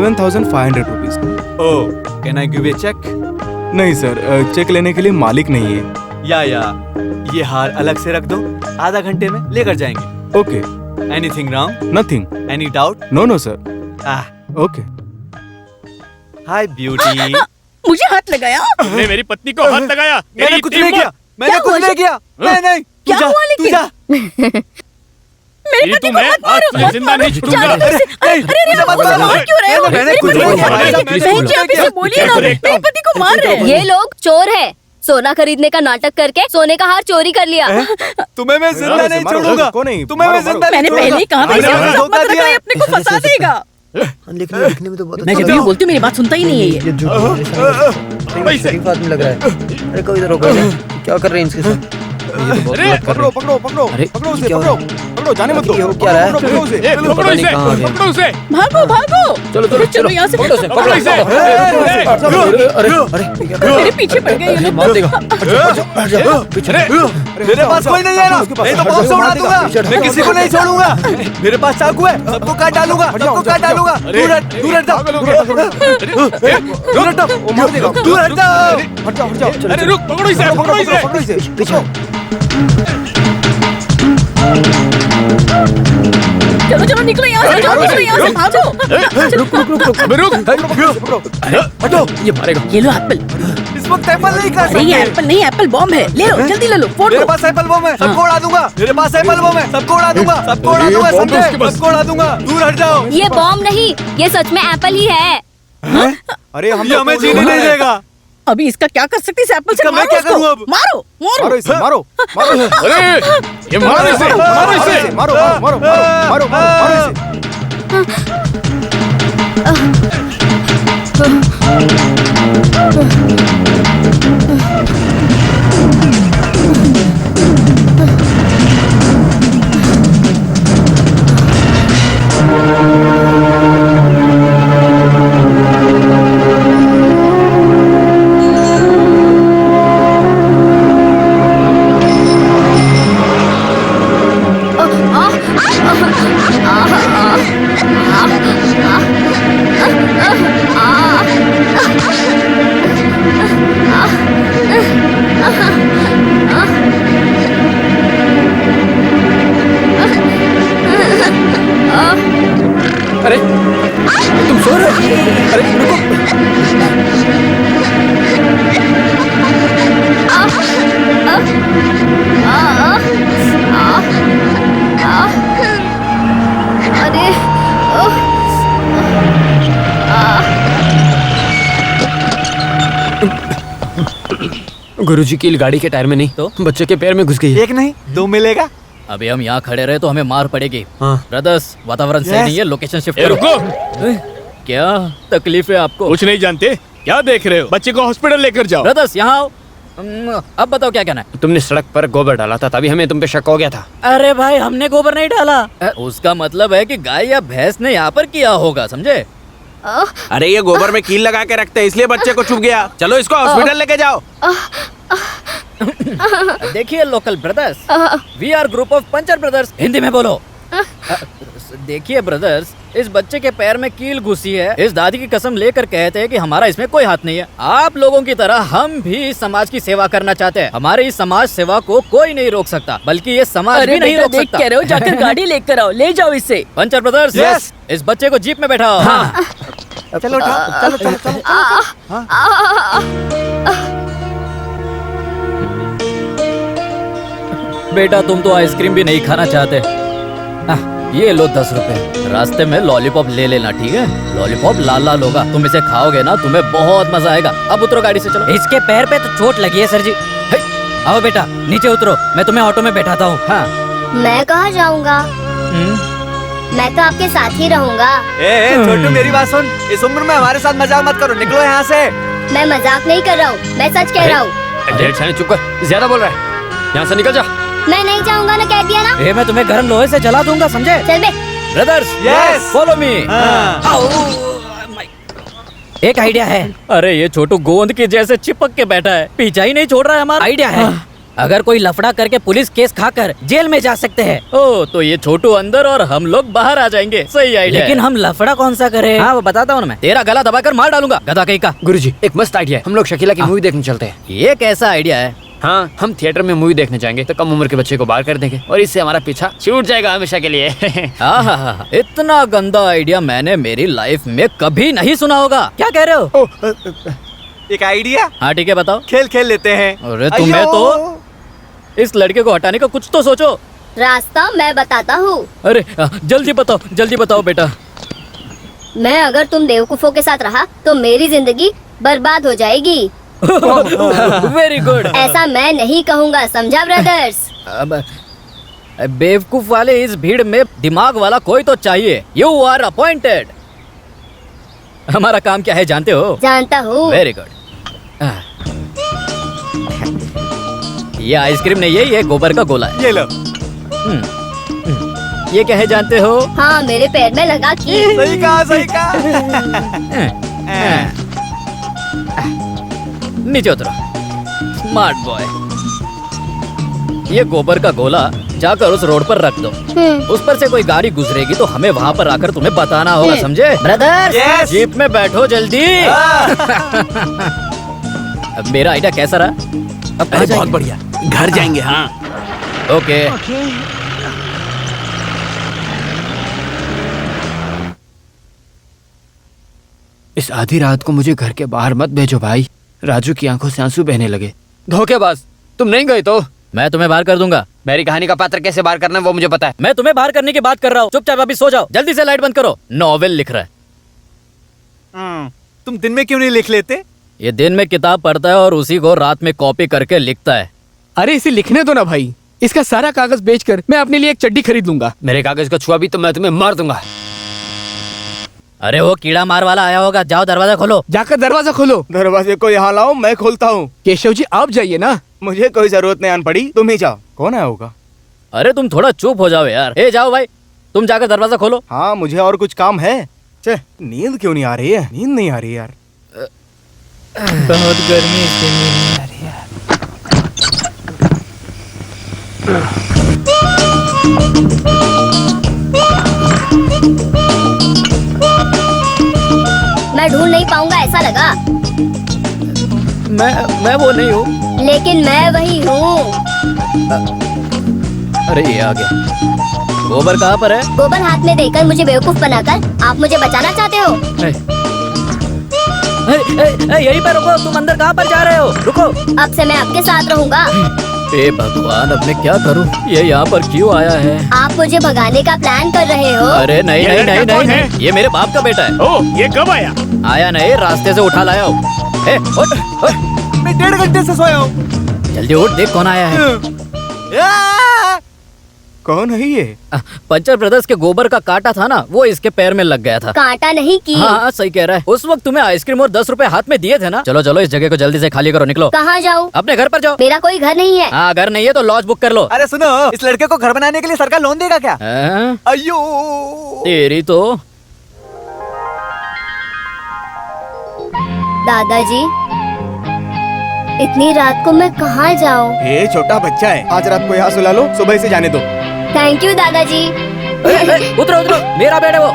₹27,500। Oh, can I give a cheque? नहीं सर, चेक लेने के लिए मालिक नहीं है। या ये हार अलग से रख दो, आधा घंटे में लेकर जाएंगे। Okay. Anything wrong? Nothing. Any doubt? No no sir. Okay. Hi beauty. मुझे हाथ लगाया? तुमने मेरी पत्नी को हाथ लगाया। मैंने कुछ नहीं किया, मैंने कुछ नहीं किया। नहीं, क्या हुआ लेकिन? मेरे पति को मत मारो। जिंदा नहीं छोड़ूंगा। अरे मार क्यों रहे हो? मैंने कुछ नहीं किया। बहन जी, आप इसे बोलिए ना, मेरे पति को मार रहे हैं। ये लोग चोर है। सोना खरीदने का नाटक करके सोने का हार चोरी कर लिया। तुम्हें मैं जिंदा नहीं छोड़ूंगा। तुम्हें मैं जिंदा मैंने पहले ही कहा था, इसे मत रखना, ये अपने को फंसा देगा। लिखने में तो बहुत मैं जब भी बोलती हूँ मेरी बात सुनता ही नहीं है ये। शरीफ आदमी लग रहा है। अरे कोई इधर होगा, क्या कर रहे हैं इनके साथ? अरे पकड़ो पकड़ो पकड़ो पकड़ो उसे, पकड़ो, जाने मत दो। क्या रहा है? पकड़ो उसे, पकड़ो इसे, पकड़ो उसे। भागो भागो। चलो चलो यहाँ से। पकड़ो इसे। मेरे पीछे पड़ गए ये लोग। मार देगा। मेरे पास कोई नहीं है ना, नहीं तो बॉक्स उड़ा दूंगा। मैं किसी को नहीं छोड़ूंगा। मेरे पास चाकू है, सबको काट डालूंगा, सबको काट डालूंगा। दूर हट, दूर हट जाओ, दूर हट जाओ, वो मार देगा। दूर हट जाओ, हट जाओ, हट जाओ। अरे रुक, पकड़ो इसे, पकड़ो इसे। पकड़ो इसे, पकड़ो। चलो चलो निकलो यहाँ से, चलो निकलो यहाँ से, भागो। रुक रुक रुक रुक, अबे रुक। हटो, ये मारेगा। ये लो एप्पल। इस वक्त एप्पल नहीं खा अरे ये सकते। एप्पल नहीं, एप्पल बॉम्ब है। ले लो, जल्दी ले लो, फोड़ मेरे दो। पास एप्पल बम है, सबको उड़ा दूंगा। मेरे पास एप्पल बम है, सबको उड़ा दूंगा, सबको उड़ा दूंगा, समझे? सबको उड़ा दूंगा। दूर हट जाओ। ये बॉम्ब नहीं, ये सच में एप्पल ही है। अरे हम ये हमें जीने नहीं देगा। अभी इसका क्या कर सकती है? एप्पल से इसका मैं मारो क्या उसको। करूं अब? मारो मारो मारो इसे, मारो मारो अरे ये मारो इसे, मारो इसे। मारो मारो मारो मारो मारो इसे। अरे तुम सो रहे हो? अरे रुको। अरे गुरुजी की गाड़ी के टायर में नहीं तो बच्चे के पैर में घुस गई है। एक नहीं, दो मिलेगा। अभी हम यहाँ खड़े रहे तो हमें मार पड़ेगी। हाँ। ब्रदर्स, वातावरण सही नहीं है, लोकेशन शिफ्ट ए, करो। रुको। क्या तकलीफ है आपको? कुछ नहीं जानते, क्या देख रहे हो? बच्चे को हॉस्पिटल लेकर जाओ। ब्रदर्स यहाँ आओ। अब बताओ क्या कहना है? तुमने सड़क पर गोबर डाला था, तभी हमें तुम पे शक हो गया था। अरे भाई, हमने गोबर नहीं डाला। उसका मतलब है कि गाय या भैंस ने यहाँ पर किया होगा, समझे? अरे ये गोबर में कील लगा के रखते हैं, इसलिए बच्चे को चुभ गया। चलो इसको हॉस्पिटल लेके जाओ। देखिए local brothers, we are group of puncture brothers. Hindi में बोलो। देखिए ब्रदर्स, इस बच्चे के पैर में कील घुसी है। इस दादी की कसम लेकर कहते हैं कि हमारा इसमें कोई हाथ नहीं है। आप लोगों की तरह हम भी समाज की सेवा करना चाहते हैं। हमारी इस समाज सेवा को कोई नहीं रोक सकता, बल्कि ये समाज भी नहीं रोक सकता। कह रहे हो, जाकर गाड़ी लेकर आओ, ले जाओ इसे। Puncture brothers, Yes. इस बच्चे को जीप में बैठाओ। हाँ। चलो उठाओ, चलो चलो चलो। बेटा, तुम तो आइसक्रीम भी नहीं खाना चाहते। ये लो 10 रुपए। रास्ते में लॉलीपॉप ले लेना, ठीक है? लॉलीपॉप लाल लाल होगा, तुम इसे खाओगे ना, तुम्हें बहुत मजा आएगा। अब उतरो गाड़ी से, चलो। इसके पैर पे तो चोट लगी है सर जी। आओ बेटा, नीचे उतरो, मैं तुम्हें ऑटो में बैठाता हूँ। हाँ। मैं कहाँ जाऊँगा? मैं तो आपके साथ ही रहूँगा। ए छोटू, मेरी बात सुन। इस उम्र में हमारे साथ मजाक मत करो, निकलो यहाँ से। मैं मजाक नहीं कर रहा हूँ, मैं सच कह रहा हूँ। डेढ़ साल चुप कर, ज्यादा बोल रहा है। यहाँ से निकल जा। मैं नहीं जाऊँगा ना, कह दिया ना। मैं तुम्हें गर्म लोहे से जला दूंगा, समझे? चल बे। Brothers, Yes. Follow me. एक आइडिया है। अरे ये छोटू गोंद के जैसे चिपक के बैठा है, पीछा ही नहीं छोड़ रहा है हमारा। आइडिया है। अगर कोई लफड़ा करके पुलिस केस खाकर जेल में जा सकते हैं। ओ, तो ये छोटू अंदर और हम लोग बाहर आ जाएंगे। सही आइडिया। लेकिन हम लफड़ा कौन सा करें? हाँ, वो बताता हूँ ना मैं। तेरा गला दबाकर मार डालूंगा, गधा कहीं का। गुरुजी, एक मस्त आइडिया है। हम लोग शकीला की मूवी देखने चलते हैं। ये कैसा आइडिया है? हाँ, हम थिएटर में मूवी देखने जाएंगे तो कम उम्र के बच्चे को बाहर कर देंगे और इससे हमारा पीछा छूट जाएगा हमेशा के लिए। इतना गंदा आइडिया मैंने मेरी लाइफ में कभी नहीं सुना होगा। क्या कह रहे हो? एक आइडिया। हाँ ठीक है, बताओ। खेल खेल लेते हैं। अरे तुम्हें तो इस लड़के को हटाने का कुछ तो सोचो। रास्ता मैं बताता हूँ। अरे जल्दी बताओ बेटा। मैं अगर तुम बेवकूफों के साथ रहा तो मेरी जिंदगी बर्बाद हो जाएगी। Very good. ऐसा मैं नहीं कहूँगा, समझा ब्रदर्स? अब बेवकूफ वाले इस भीड़ में दिमाग वाला कोई तो चाहिए। You are appointed. हमारा काम क्या है जानते हो? जानता हूँ। Very good. ये आइसक्रीम नहीं है, ये गोबर का गोला है। ये लो। ये क्या है जानते हो? हाँ, मेरे पैर में लगा की। सही कहा, सही कहा। नीचे उतरो, स्मार्ट बॉय। ये गोबर का गोला जाकर उस रोड पर रख दो। उस पर से कोई गाड़ी गुजरेगी तो हमें वहाँ पर आकर तुम्हें बताना होगा, समझे? Brother, Yes. जीप में बैठो जल्दी। अब मेरा आइडिया कैसा रहा? अब बहुत बढ़िया, घर जाएंगे। हाँ ओके। इस आधी रात को मुझे घर के बाहर मत भेजो भाई। राजू की आंखों से आंसू बहने लगे। धोखेबाज, तुम नहीं गए तो मैं तुम्हें बाहर कर दूंगा। मेरी कहानी का पात्र कैसे बाहर करना है वो मुझे पता है। मैं तुम्हें बाहर करने की बात कर रहा हूँ। चुपचाप अभी सो जाओ। जल्दी से लाइट बंद करो। नॉवेल लिख रहा है। तुम दिन में क्यों नहीं लिख लेते? ये दिन में किताब पढ़ता है और उसी को रात में कॉपी करके लिखता है। अरे इसे लिखने दो ना भाई। इसका सारा कागज बेचकर मैं अपने लिए एक चड्डी खरीद लूंगा। मेरे कागज को छुआ भी तो मैं तुम्हें मार दूंगा। अरे वो कीड़ा मार वाला आया होगा। जाओ दरवाजा खोलो। जाकर दरवाजा खोलो। दरवाजे को यहाँ लाओ, मैं खोलता हूँ। केशव जी आप जाइए ना। मुझे कोई जरूरत नहीं आन पड़ी, तुम ही जाओ। कौन आया होगा? अरे तुम थोड़ा चुप हो जाओ यार। ए जाओ भाई, तुम जाकर दरवाजा खोलो। हाँ मुझे और कुछ काम है। नींद क्यों नहीं आ रही है? नींद नहीं आ रही यार। बहुत गर्मी, इसलिए नींद नहीं आ रही यार। मैं ढूंढ नहीं पाऊंगा ऐसा लगा। मैं वो नहीं हूँ। लेकिन मैं वही हूँ। अरे ये आ गया। गोबर कहाँ पर है? गोबर हाथ में देकर मुझे बेवकूफ बनाकर आप मुझे बचाना चाहते हो? यहीं पर रुको। तुम अंदर कहाँ पर जा रहे हो? रुको। अब से मैं आपके साथ रहूँगा। हे भगवान, अब मैं क्या करूँ? ये यहाँ पर क्यों आया है? आप मुझे भगाने का प्लान कर रहे हो? अरे नहीं नहीं नहीं नहीं, ये मेरे बाप का बेटा है। ओह, ये कब आया? आया नहीं, रास्ते से उठा लाया हूँ। मैं 1.5 घंटे से सोया हूँ। जल्दी उठ, देख कौन आया है। कौन है ये? पंचर ब्रदर्स के गोबर का कांटा था ना, वो इसके पैर में लग गया था। कांटा नहीं की। हाँ सही कह रहा है। उस वक्त तुम्हें आइसक्रीम और 10 रुपए हाथ में दिए थे ना। चलो चलो, इस जगह को जल्दी से खाली करो। निकलो। कहाँ जाऊँ? अपने घर पर जाओ। मेरा कोई घर नहीं है। हाँ, घर नहीं है तो लॉज बुक कर लो। अरे सुनो, इस लड़के को घर बनाने के लिए सरकार लोन देगा क्या? अयो तेरी तो। दादाजी, इतनी रात को मैं कहाँ जाऊँ? ये छोटा बच्चा है, आज रात को यहाँ सुला लो, सुबह से जाने दो। थैंक यू दादाजी। उतरो उतरो, मेरा बेटा वो।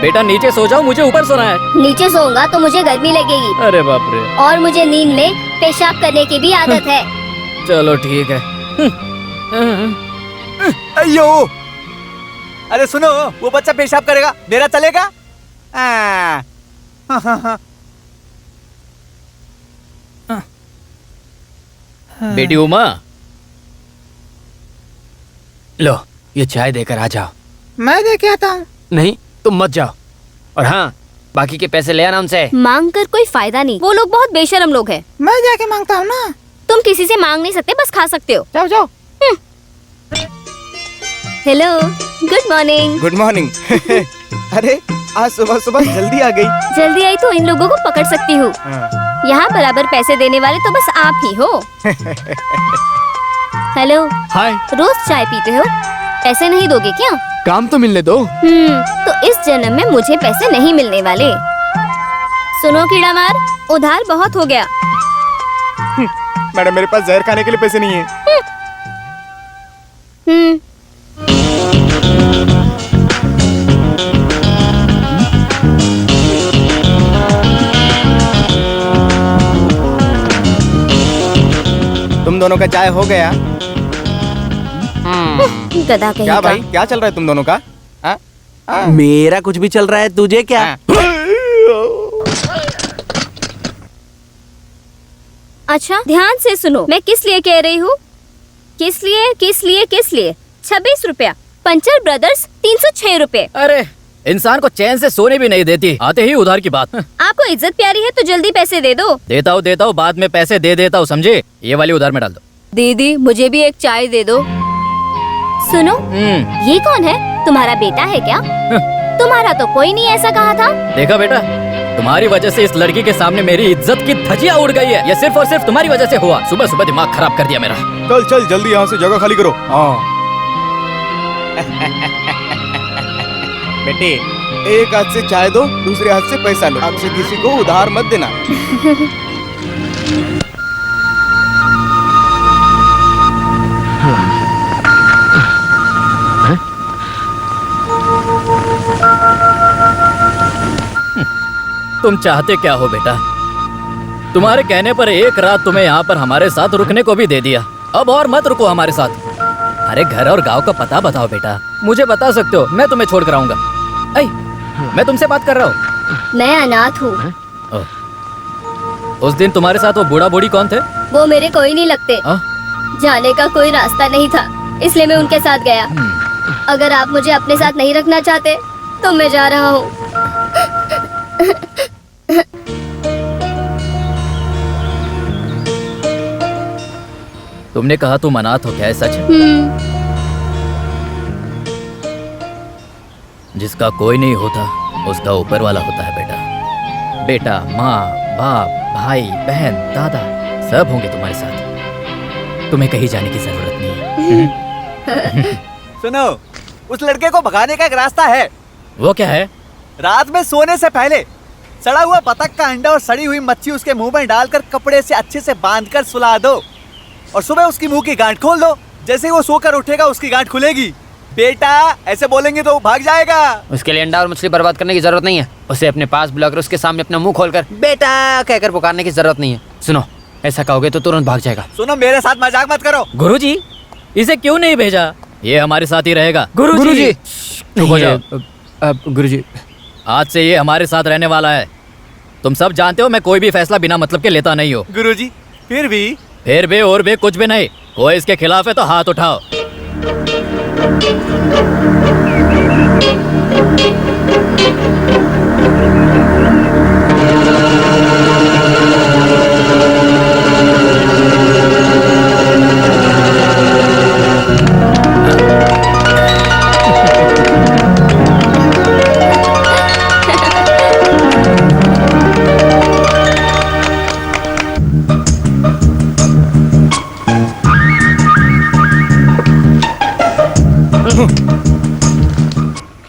बेटा नीचे सो जाओ, मुझे ऊपर सोना है। नीचे सोऊंगा तो मुझे गर्मी लगेगी। अरे बाप रे। और मुझे नींद में पेशाब करने की भी आदत है। चलो ठीक है। अयो, अरे सुनो, वो बच्चा पेशाब करेगा, मेरा चलेगा? बेटी उमा, लो ये चाय देकर आ जाओ। मैं देके आता हूँ। नहीं, तुम मत जाओ। और हाँ, बाकी के पैसे ले आना उनसे। मांग कर कोई फायदा नहीं, वो लोग बहुत बेशरम लोग हैं। मैं जाके मांगता हूँ ना। तुम किसी से मांग नहीं सकते, बस खा सकते हो। जाओ जाओ। Hello, good morning. Good morning. अरे आज सुबह सुबह जल्दी आ गई। जल्दी आई तो इन लोगों को पकड़ सकती हूँ। यहाँ बराबर पैसे देने वाले तो बस आप ही हो। हेलो। हाय। रोज चाय पीते हो, पैसे नहीं दोगे क्या? काम तो मिलने दो। तो इस जन्म में मुझे पैसे नहीं मिलने वाले। सुनो कीड़ा मार, उधार बहुत हो गया। मैडम, मेरे पास जहर खाने के लिए पैसे नहीं है। तुम दोनों का चाय हो गया? गधा कहीं क्या का। भाई, क्या चल रहा है तुम दोनों का? मेरा कुछ भी चल रहा है, तुझे क्या? अच्छा ध्यान से सुनो, मैं किस लिए कह रही हूँ। किस लिए 26 रुपया। पंचर ब्रदर्स 306 रुपए। अरे इंसान को चैन से सोने भी नहीं देती, आते ही उधार की बात। आपको इज्जत प्यारी है तो जल्दी पैसे दे दो। देता हूँ, बाद में पैसे दे देता हूँ, समझे? ये वाली उधार में डाल दो। दीदी मुझे भी एक चाय दे दो। सुनो, ये कौन है? तुम्हारा बेटा है क्या? तुम्हारा तो कोई नहीं ऐसा कहा था। देखा बेटा, तुम्हारी वजह से इस लड़की के सामने मेरी इज्जत की धज्जियां उड़ गई है। ये सिर्फ और सिर्फ तुम्हारी वजह से हुआ। सुबह सुबह दिमाग खराब कर दिया मेरा। चल चल जल्दी यहाँ से जगह खाली करो। बेटे, एक हाथ से चाय दो, दूसरे हाथ से पैसा लो। आपसे किसी को उधार मत देना। तुम चाहते क्या हो बेटा? तुम्हारे कहने पर एक रात तुम्हें यहाँ पर हमारे साथ रुकने को भी दे दिया। अब और मत रुको हमारे साथ। अरे घर और गांव का पता बताओ बेटा। मुझे बता सकते हो, मैं तुम्हें छोड़ कर आऊंगा। मैं तुमसे बात कर रहा हूँ। मैं अनाथ हूँ। उस दिन तुम्हारे साथ वो बूढ़ा बूढ़ी कौन थे? वो मेरे कोई नहीं लगते। जाने का कोई रास्ता नहीं था, इसलिए मैं उनके साथ गया। अगर आप मुझे अपने साथ नहीं रखना चाहते तो मैं जा रहा हूँ। तुमने कहा तुम अनाथ हो, क्या है सच? जिसका कोई नहीं होता उसका ऊपर वाला होता है बेटा। बेटा, माँ, बाप, भाई, बहन, दादा सब होंगे तुम्हारे साथ। तुम्हें कहीं जाने की जरूरत नहीं है। सुनो, उस लड़के को भगाने का एक रास्ता है। वो क्या है? रात में सोने से पहले सड़ा हुआ बतख का अंडा और सड़ी हुई मच्छी उसके मुंह में डालकर कपड़े से अच्छे से बांधकर सुला दो और सुबह उसकी मुंह की गांठ खोल दो। जैसे ही वो सोकर उठेगा उसकी गांठ खुलेगी। बेटा ऐसे बोलेंगे तो वो भाग जाएगा। उसके लिए अंडा और मछली बर्बाद करने की जरूरत नहीं है। उसे अपने पास बुलाकर उसके सामने अपना मुंह खोलकर बेटा कहकर पुकारने की जरूरत नहीं है। सुनो, ऐसा कहोगे तो तुरंत भाग जाएगा। सुनो, मेरे साथ मजाक मत करो। गुरुजी, इसे क्यों नहीं भेजा? ये हमारे साथ ही रहेगा। गुरुजी, रुको जाओ। गुरुजी, आज से ये हमारे साथ रहने वाला है। तुम सब जानते हो मैं कोई भी फैसला बिना मतलब के लेता नहीं हूँ। गुरुजी, फिर भी और भी कुछ भी नहीं। कोई इसके खिलाफ है तो हाथ उठाओ।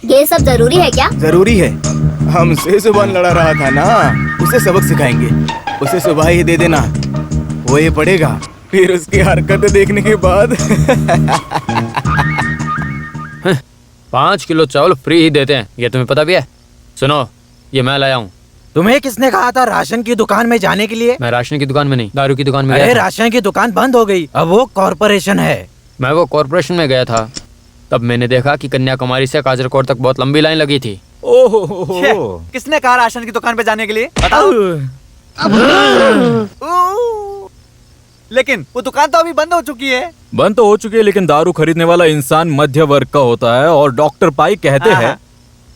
ये सब जरूरी है क्या? जरूरी है। हमसे जुबान लड़ा रहा था ना, उसे सबक सिखाएंगे। उसे सुबह ही दे देना, वो ये पढ़ेगा। फिर उसकी हरकतें देखने के बाद 5 किलो चावल फ्री ही देते हैं, ये तुम्हें पता भी है? सुनो, ये मैं लाया हूँ। तुम्हें किसने कहा था राशन की दुकान में जाने के लिए? मैं राशन की दुकान में नहीं, दारू की दुकान में गया अरे था। राशन की दुकान बंद हो गई, अब वो कॉर्पोरेशन है। मैं वो कॉर्पोरेशन में गया था, तब मैंने देखा कि कन्याकुमारी से काजरकोट तक बहुत लंबी लाइन लगी थी। ओहो, किसने कहा राशन की दुकान पे जाने के लिए? बताओ। लेकिन वो दुकान तो अभी बंद हो चुकी है। बंद तो हो चुकी है, लेकिन दारू खरीदने वाला इंसान मध्य वर्ग का होता है और डॉक्टर पाई कहते हैं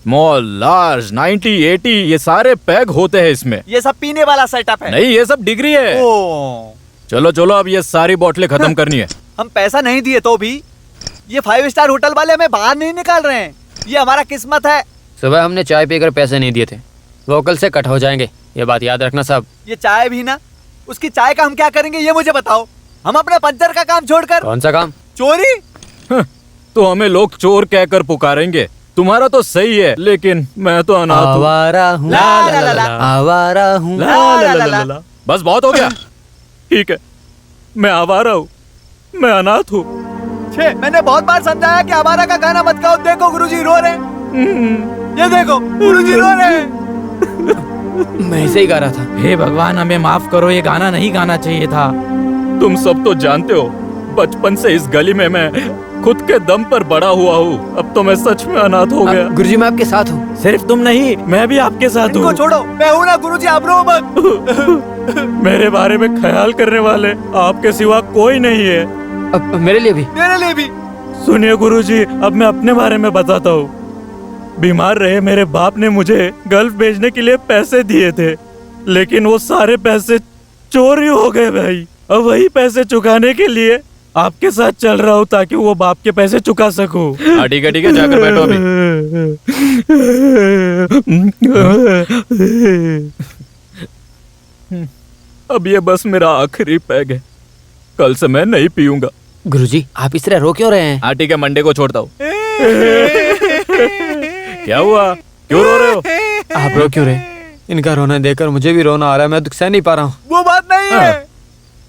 स्मॉल, लार्ज, 90, 80 ये सारे पैग होते हैं इसमें। ये सब पीने वाला सेटअप है। नहीं, ये सब डिग्री है। चलो चलो, अब ये सारी बोतलें खत्म करनी है। हम पैसा नहीं दिए तो भी ये 5 स्टार होटल वाले हमें बाहर नहीं निकाल रहे हैं। ये हमारा किस्मत है। सुबह हमने चाय पीकर पैसे नहीं दिए थे, वो कल से कट हो जाएंगे, ये बात याद रखना साहब। ये चाय भी ना, उसकी चाय का हम क्या करेंगे ये मुझे बताओ। हम अपने पंचर का काम छोड़कर। कौन सा काम? चोरी। तो हमें लोग चोर कहकर पुकारेंगे। तुम्हारा तो सही है, लेकिन मैं तो अनाथ हूँ। आवारा हूँ, आवारा हूँ। बस बहुत हो गया। ठीक है, मैं आवारा हूँ, मैं अनाथ हूँ। मैंने बहुत बार समझाया कि आवारा का गाना मत गाओ। देखो गुरुजी रो रहे हैं। ये देखो गुरुजी रो रहे हैं। मैं ऐसे ही गा रहा था। हे भगवान, हमें माफ करो, ये गाना नहीं गाना चाहिए था। तुम सब तो जानते हो, बचपन से इस गली में मैं खुद के दम पर बड़ा हुआ हूँ। अब तो मैं सच में अनाथ हो गया। गुरुजी, मैं आपके साथ हूँ। सिर्फ तुम नहीं, मैं भी आपके साथ हूँ। छोड़ो, मैं हूँ ना गुरुजी, आप रो मत। मेरे बारे में ख्याल करने वाले आपके सिवा कोई नहीं है। अब मेरे लिए भी? मेरे लिए भी। सुनिए गुरुजी, अब मैं अपने बारे में बताता हूँ। बीमार रहे मेरे बाप ने मुझे गल्फ भेजने के लिए पैसे दिए थे, लेकिन वो सारे पैसे चोरी हो गए भाई। अब वही पैसे चुकाने के लिए आपके साथ चल रहा हूँ ताकि वो बाप के पैसे चुका सकूं। ठीक है, जाकर बैठो अभी। अब ये बस मेरा आखिरी पैग है, कल से मैं नहीं पीऊंगा। गुरुजी, आप इस तरह रो क्यों रहे हैं? ठीक है, मंडे को छोड़ता हूँ। क्या हुआ, क्यों रो रहे हो? आप रो क्यों रहे? इनका रोना देखकर मुझे भी रोना आ रहा है, मैं दुख सह नहीं पा रहा हूँ। वो बात नहीं है।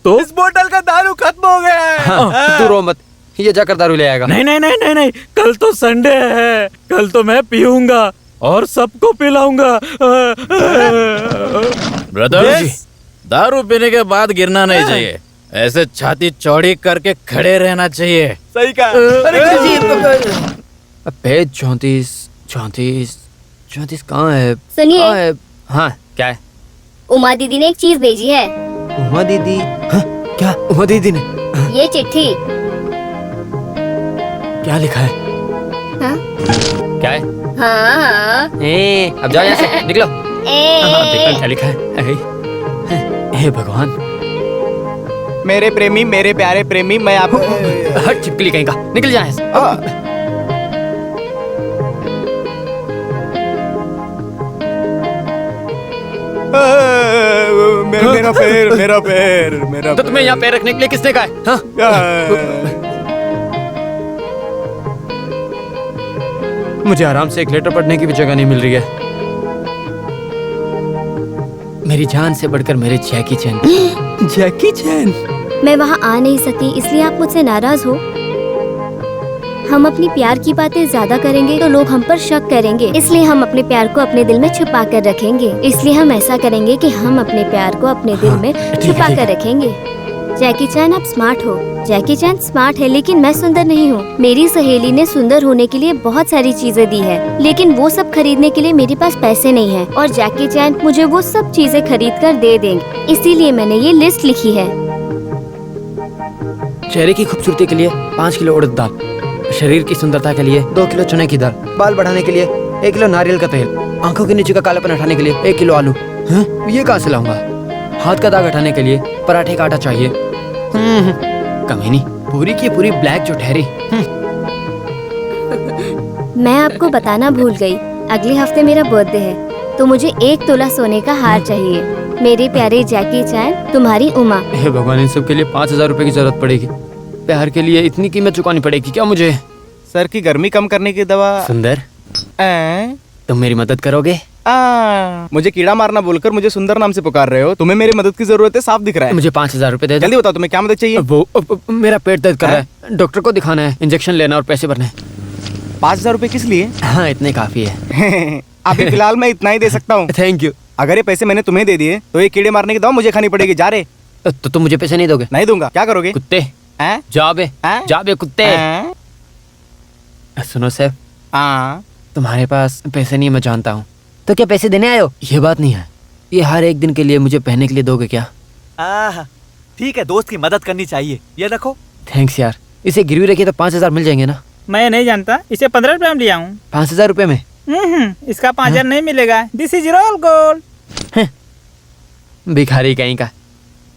तो इस बोतल का दारू खत्म हो गया है। तू रो मत, ये जाकर दारू ले आएगा। नहीं नहीं नहीं नहीं नहीं, कल तो संडे है, कल तो मैं पीऊंगा और सबको पिलाऊंगा। ब्रदर, दारू पीने के बाद गिरना नहीं चाहिए, ऐसे छाती चौड़ी करके खड़े रहना चाहिए। सही कहा। पेज 34, 34, 34 कहाँ है? सुनिए। कहाँ है? हाँ क्या है? उमा दीदी ने एक चीज भेजी है। उमा दीदी? हाँ, क्या उमा दीदी ने? ये चिट्ठी। क्या लिखा है? हाँ? क्या है? हाँ। अब जाओ यहाँ से, निकलो। हाँ, देखो क्या लिखा है। हे भगवान, मेरे प्रेमी, मेरे प्यारे प्रेमी, मैं आप हट छिपकली कहीं का, निकल जाए। मेरा पैर, मेरा पैर, मेरा। तो तुम्हें यहाँ पैर रखने के लिए किसने कहा है? हाँ? मुझे आराम से एक लेटर पढ़ने की भी जगह नहीं मिल रही है। मेरी जान से बढ़कर मेरे जैकी चैन। जैकी चैन। मैं वहाँ आ नहीं सकी, इसलिए आप मुझसे नाराज हो? हम अपनी प्यार की बातें ज्यादा करेंगे तो लोग हम पर शक करेंगे, इसलिए हम अपने प्यार को अपने दिल में छुपा कर रखेंगे। इसलिए हम ऐसा करेंगे कि हम अपने प्यार को अपने दिल में छुपा कर रखेंगे। जैकी चैन, आप स्मार्ट हो। जैकी चैन स्मार्ट है, लेकिन मैं सुंदर नहीं हूँ। मेरी सहेली ने सुंदर होने के लिए बहुत सारी चीजें दी है, लेकिन वो सब खरीदने के लिए मेरे पास पैसे नहीं है, और जैकी चैन मुझे वो सब चीजें खरीद कर दे देंगे। इसीलिए मैंने ये लिस्ट लिखी है। चेहरे की खूबसूरती के लिए 5 किलो उड़द दाल, शरीर की सुंदरता के लिए 2 किलो चने की दाल, बाल बढ़ाने के लिए 1 किलो नारियल का तेल, आंखों के नीचे का कालापन हटाने के लिए 1 किलो आलू। ये कहाँ से लाऊंगा? हाथ का दाग हटाने के लिए पराठे का आटा चाहिए। कमीनी, पूरी की पूरी ब्लैक जो ठहरी। मैं आपको बताना भूल गई, अगले हफ्ते मेरा बर्थडे है, तो मुझे 1 तोला सोने का हार चाहिए। मेरे प्यारे जैकी चैन, तुम्हारी उमा। हे भगवान, इन सब के लिए 5000 रुपए की जरूरत पड़ेगी। प्यार के लिए इतनी कीमत चुकानी पड़ेगी क्या मुझे? सर की गर्मी कम करने की दवा। सुंदर, तुम मेरी मदद करोगे? मुझे कीड़ा मारना बोलकर मुझे सुंदर नाम से पुकार रहे हो। तुम्हें मेरी मदद की जरूरत है, साफ दिख रहा है। मुझे 5000 रुपए दे दो। जल्दी बताओ तुम्हें क्या मदद चाहिए? वो मेरा पेट दर्द कर रहा है, डॉक्टर को दिखाना है, इंजेक्शन लेना और पैसे भरने। 5000 रुपए किस लिए? हाँ, इतने काफी है। अभी फिलहाल मैं इतना ही दे सकता हूँ। Thank you. अगर ये पैसे मैंने तुम्हें दे दिए तो ये कीड़े मारने की दवा मुझे खानी पड़ेगी। जा रे। तो तुम मुझे पैसे नहीं दोगे? नहीं दूंगा। क्या करोगे? कुत्ते, जाबे कुत्ते। सुनो सैफ, तुम्हारे पास पैसे नहीं, मैं जानता हूँ, तो क्या पैसे देने आए हो? ये बात नहीं है, ये हर एक दिन के लिए मुझे पहनने के लिए दोगे क्या? ठीक है, दोस्त की मदद करनी चाहिए। ये रखो। थैंक्स यार, इसे गिरवी रखिए तो 5000 मिल जाएंगे ना? मैं नहीं जानता, इसे 15 रुपए में लिया हूँ। 5000 रुपए में? इसका 5000 नहीं मिलेगा। This is roll gold. भिखारी कहीं का,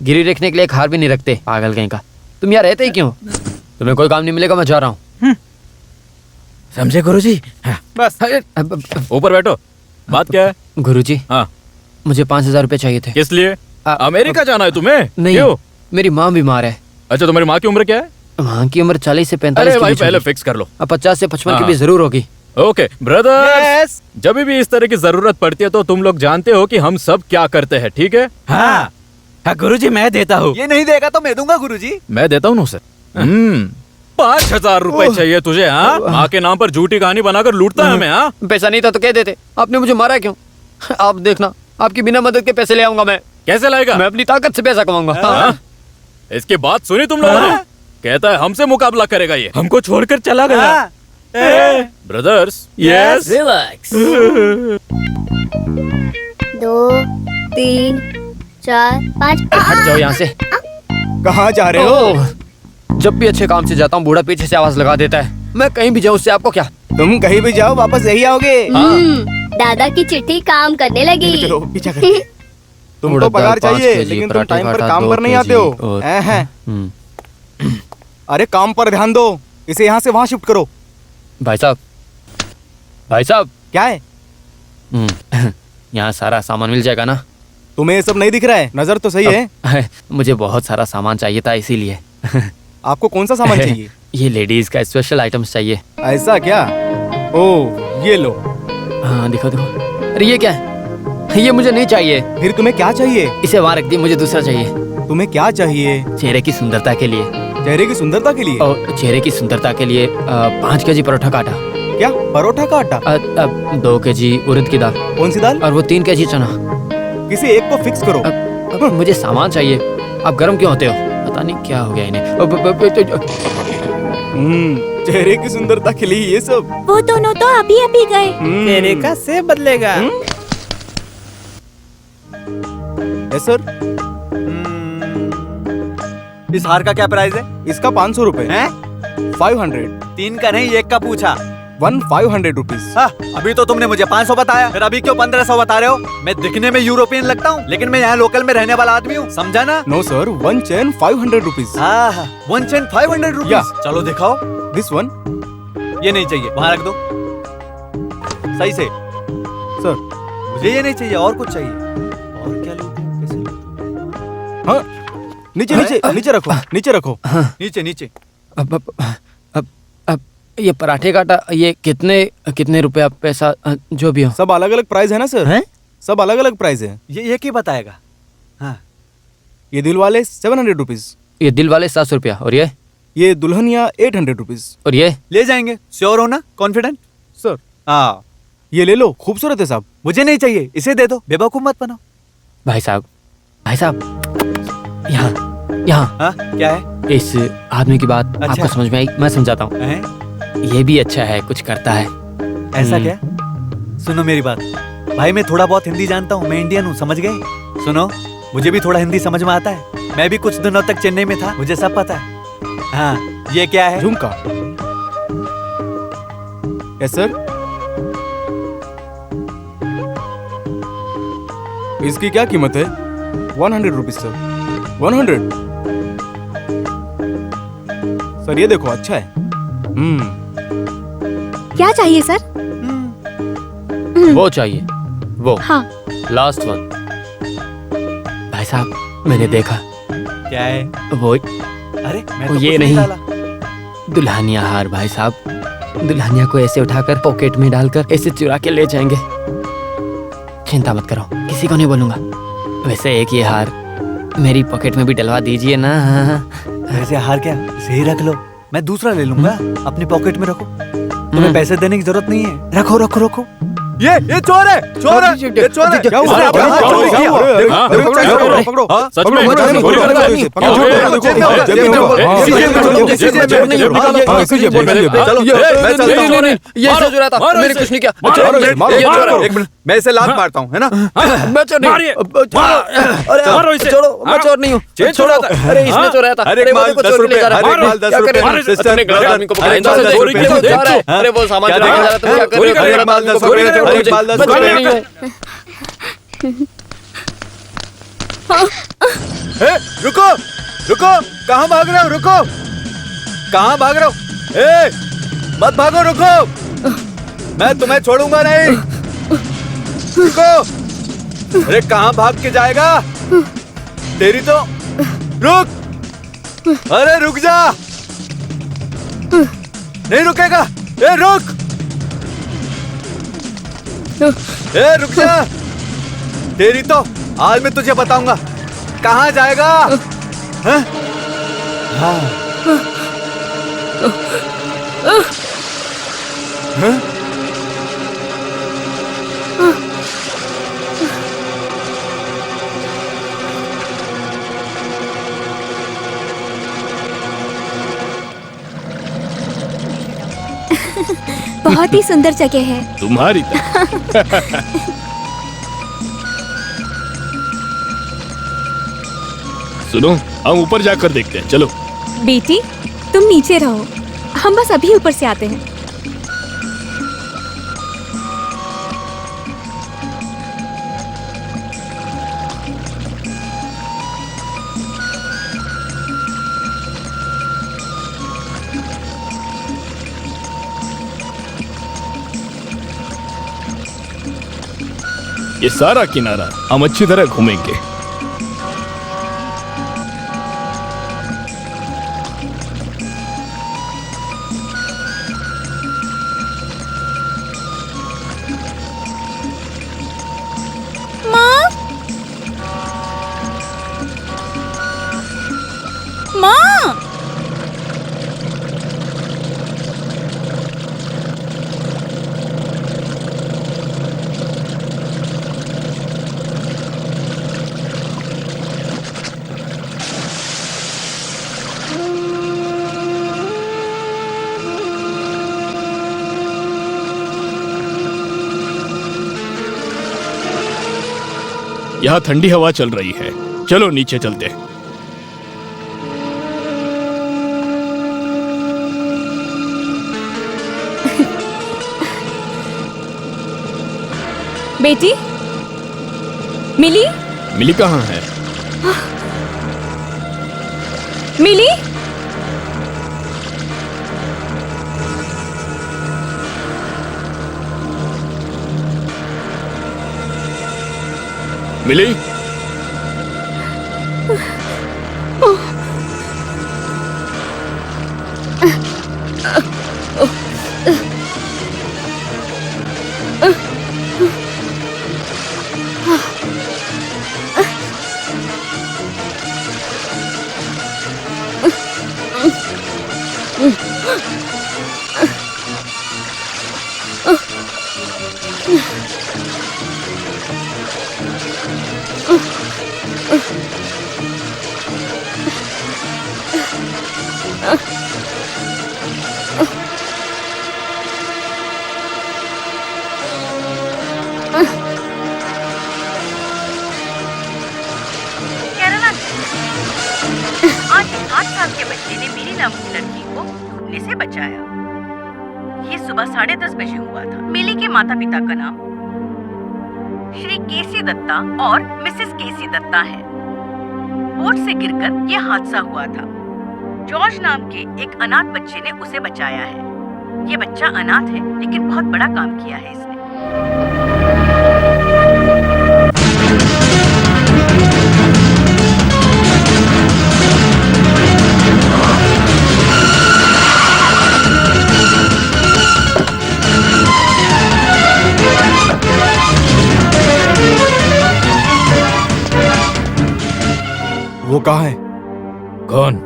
गिरवी रखने के लिए एक हार भी नहीं रखते, पागल कहीं का। तुम यहाँ रहते ही क्यों? तुम्हें कोई काम नहीं मिलेगा, मैं जा रहा हूँ। समझे गुरुजी? बस ऊपर बैठो। बात क्या है? गुरुजी, हाँ, मुझे 5000 रुपए चाहिए थे। किस लिए? अमेरिका जाना है तुम्हें? नहीं, क्यों? मेरी माँ बीमार है। अच्छा, तुम्हारी माँ की उम्र क्या है? माँ की उम्र 40 से 45 अरे भाई, पहले फिक्स कर लो। 50 से 55 की भी जरूर होगी। ओके ब्रदर्स, जब भी इस तरह की जरूरत पड़ती है तो तुम लोग जानते हो कि हम सब क्या करते हैं, ठीक है? हाँ गुरुजी, मैं देता हूँ। ये नहीं देगा तो मैं दूंगा गुरुजी। मैं देता हूँ ना उसे। 5000 रुपए चाहिए तुझे? हाँ, माँ के नाम पर झूठी कहानी बनाकर लूटता है हमें। हाँ, पैसा नहीं था तो कह देते, आपने मुझे मारा क्यों? आप देखना, आपकी बिना मदद के पैसे ले आऊंगा मैं। कैसे लाएगा? मैं अपनी ताकत से पैसा कमाऊंगा। इसकी बात सुनी तुम लोगों ने? कहता है हमसे मुकाबला करेगा, ये हमको छोड़कर चला गया। Brothers, yes, relax. 2 3 4 5। हट जाओ यहाँ से। कहाँ जा रहे हो? जब भी अच्छे काम से जाता हूँ, बूढ़ा पीछे से आवाज लगा देता है। मैं कहीं भी जाऊँ, उससे आपको क्या? तुम कहीं भी जाओ, वापस यही आओगे। दादा की चिट्ठी काम करने लगी। चलो पीछा करके। तुमको पगार चाहिए, लेकिन तुम टाइम पर काम पर नहीं आते हो। अरे काम पर ध्यान दो, इसे यहाँ से वहाँ शिफ्ट करो। भाई साहब, भाई साहब, क्या है? यहाँ सारा सामान मिल जाएगा ना? तुम्हें ये सब नहीं दिख रहा है? नजर तो सही है। मुझे बहुत सारा सामान चाहिए था, इसीलिए। आपको कौन सा सामान चाहिए? ये लेडीज का स्पेशल आइटम्स चाहिए। ऐसा क्या? ओह, ये लो। हाँ, दिखो दिखो। अरे ये क्या है? ये मुझे नहीं चाहिए। फिर तुम्हें क्या चाहिए? इसे वहाँ रख दी, मुझे दूसरा चाहिए। तुम्हें क्या चाहिए? चेहरे की सुंदरता के लिए। चेहरे की सुंदरता के लिए? और चेहरे की सुंदरता के लिए 5 केजी परोठा का आटा। क्या परोठा का आटा? 2 केजी उड़द की दाल। कौन सी दाल? और वो 3 केजी चना। किसी एक को फिक्स करो। मुझे सामान चाहिए। आप गर्म क्यों होते हो? पता नहीं क्या हो गया इन्हें। चेहरे की सुंदरता के लिए ये सब। वो दोनों तो अभी अभी गए। चेहरे का सेब बदलेगा। सर, इस हार का क्या प्राइस है? इसका 500 रुपए है। 500। 3 का नहीं, 1 का पूछा। 500 रुपीज। अभी तो तुमने मुझे 500 बताया, फिर अभी क्यों 1500 बता रहे हो? मैं दिखने में यूरोपियन लगता हूँ, लेकिन मैं यहाँ लोकल में रहने वाला आदमी हूँ, समझा ना? No sir, 1 chain 500 rupees. 1 chain 500 rupees. चलो दिखाओ। This one. ये नहीं चाहिए, वहाँ रख दो सही से। सर, मुझे ये नहीं चाहिए, और कुछ चाहिए। और क्या लोग कैसे लोग? हाँ, नीचे नीचे नीचे रखो, नीचे रखो। नीचे नीचे। अब ये पराठे काटा, ये कितने रुपया पैसा जो भी हो? सब अलग अलग प्राइस है ना सर? हैं? सब अलग अलग प्राइस है। ये क्या बताएगा? हाँ, ये दिल वाले 700 रुपीज। ये दिल वाले 700 रुपया। और ये दुल्हनिया 800 रुपीज। और ये ले जाएंगे। श्योर हो ना? कॉन्फिडेंट? सर, हाँ, ये ले लो, खूबसूरत है साहब। मुझे नहीं चाहिए, इसे दे दो। बेवकूफ मत बनो। भाई साहब यहाँ हाँ, क्या है? इस आदमी की बात अच्छा। आपको समझ में आई? मैं समझाता हूँ। ये भी अच्छा है, कुछ करता है। ऐसा क्या? सुनो मेरी बात भाई, मैं थोड़ा बहुत हिंदी जानता हूँ, मैं इंडियन हूँ, समझ गए? सुनो, मुझे भी थोड़ा हिंदी समझ में आता है। मैं भी कुछ दिनों तक चेन्नई में था, मुझे सब पता है। हाँ, ये क्या है? झुमका। Yes sir. इसकी क्या कीमत है? 100 रुपीज सर। 100। सर ये देखो, अच्छा है। क्या चाहिए सर? वो चाहिए, वो। हाँ। Last one. भाई साहब, मैंने देखा। क्या है? वो अरे मैं तो ये कुछ नहीं, डाला। दुल्हनिया हार भाई साहब। दुल्हनिया को ऐसे उठाकर पॉकेट में डालकर ऐसे चुरा के ले जाएंगे। चिंता मत करो, किसी को नहीं बोलूंगा। वैसे एक ये हार मेरी पॉकेट में भी डलवा दीजिए ना। वैसे हार क्या, सही रख लो, मैं दूसरा ले लूंगा। अपनी पॉकेट में रखो, तुम्हें पैसे देने की जरूरत नहीं है। रखो रखो रखो। ये चोर है, चोर है, ये चोर है। क्या हुआ? चोरी किया। पकड़ो। सच में मैंने कुछ नहीं किया। मैं इसे लात मारता हूँ, है ना? मैं चोर नहीं हूँ। छोड़ो, मैं चोर नहीं हूँ। छोड़ो। अरे इसने चोराया था। अरे वो देखो चोरी ले जा रहा है। अरे वो सामान चुरा के जा रहा था, क्या कर रहे हो? रुको रुको, कहाँ भाग रहे हो? रुको, कहाँ भाग रहे हो? मत भागो, रुको, मैं तुम्हें छोड़ूंगा नहीं। रुको। अरे कहाँ भाग के जाएगा? तेरी तो रुक। अरे रुक जा। नहीं रुकेगा। रुक। रुक जा। तेरी तो आज मैं तुझे बताऊंगा कहाँ जाएगा। हाँ? हाँ? बहुत ही सुंदर जगह है। तुम्हारी तरह। सुनो, हम ऊपर जाकर देखते हैं, चलो। बेटी, तुम नीचे रहो, हम बस अभी ऊपर से आते हैं। ये सारा किनारा हम अच्छी तरह घूमेंगे। यहाँ ठंडी हवा चल रही है, चलो नीचे चलते हैं। बेटी, मिली? मिली कहाँ है? मिली? मिली? आज 8 साल के बच्चे ने मेरी नाम की लड़की को डूबने से बचाया। ये सुबह 10:30 बजे हुआ था। मिली के माता पिता का नाम श्री केसी दत्ता और मिसेस केसी दत्ता है। बोट से गिरकर ये हादसा हुआ था। जॉर्ज नाम के एक अनाथ बच्चे ने उसे बचाया है। ये बच्चा अनाथ है लेकिन बहुत बड़ा काम किया है इसने। वो कहाँ है? कौन?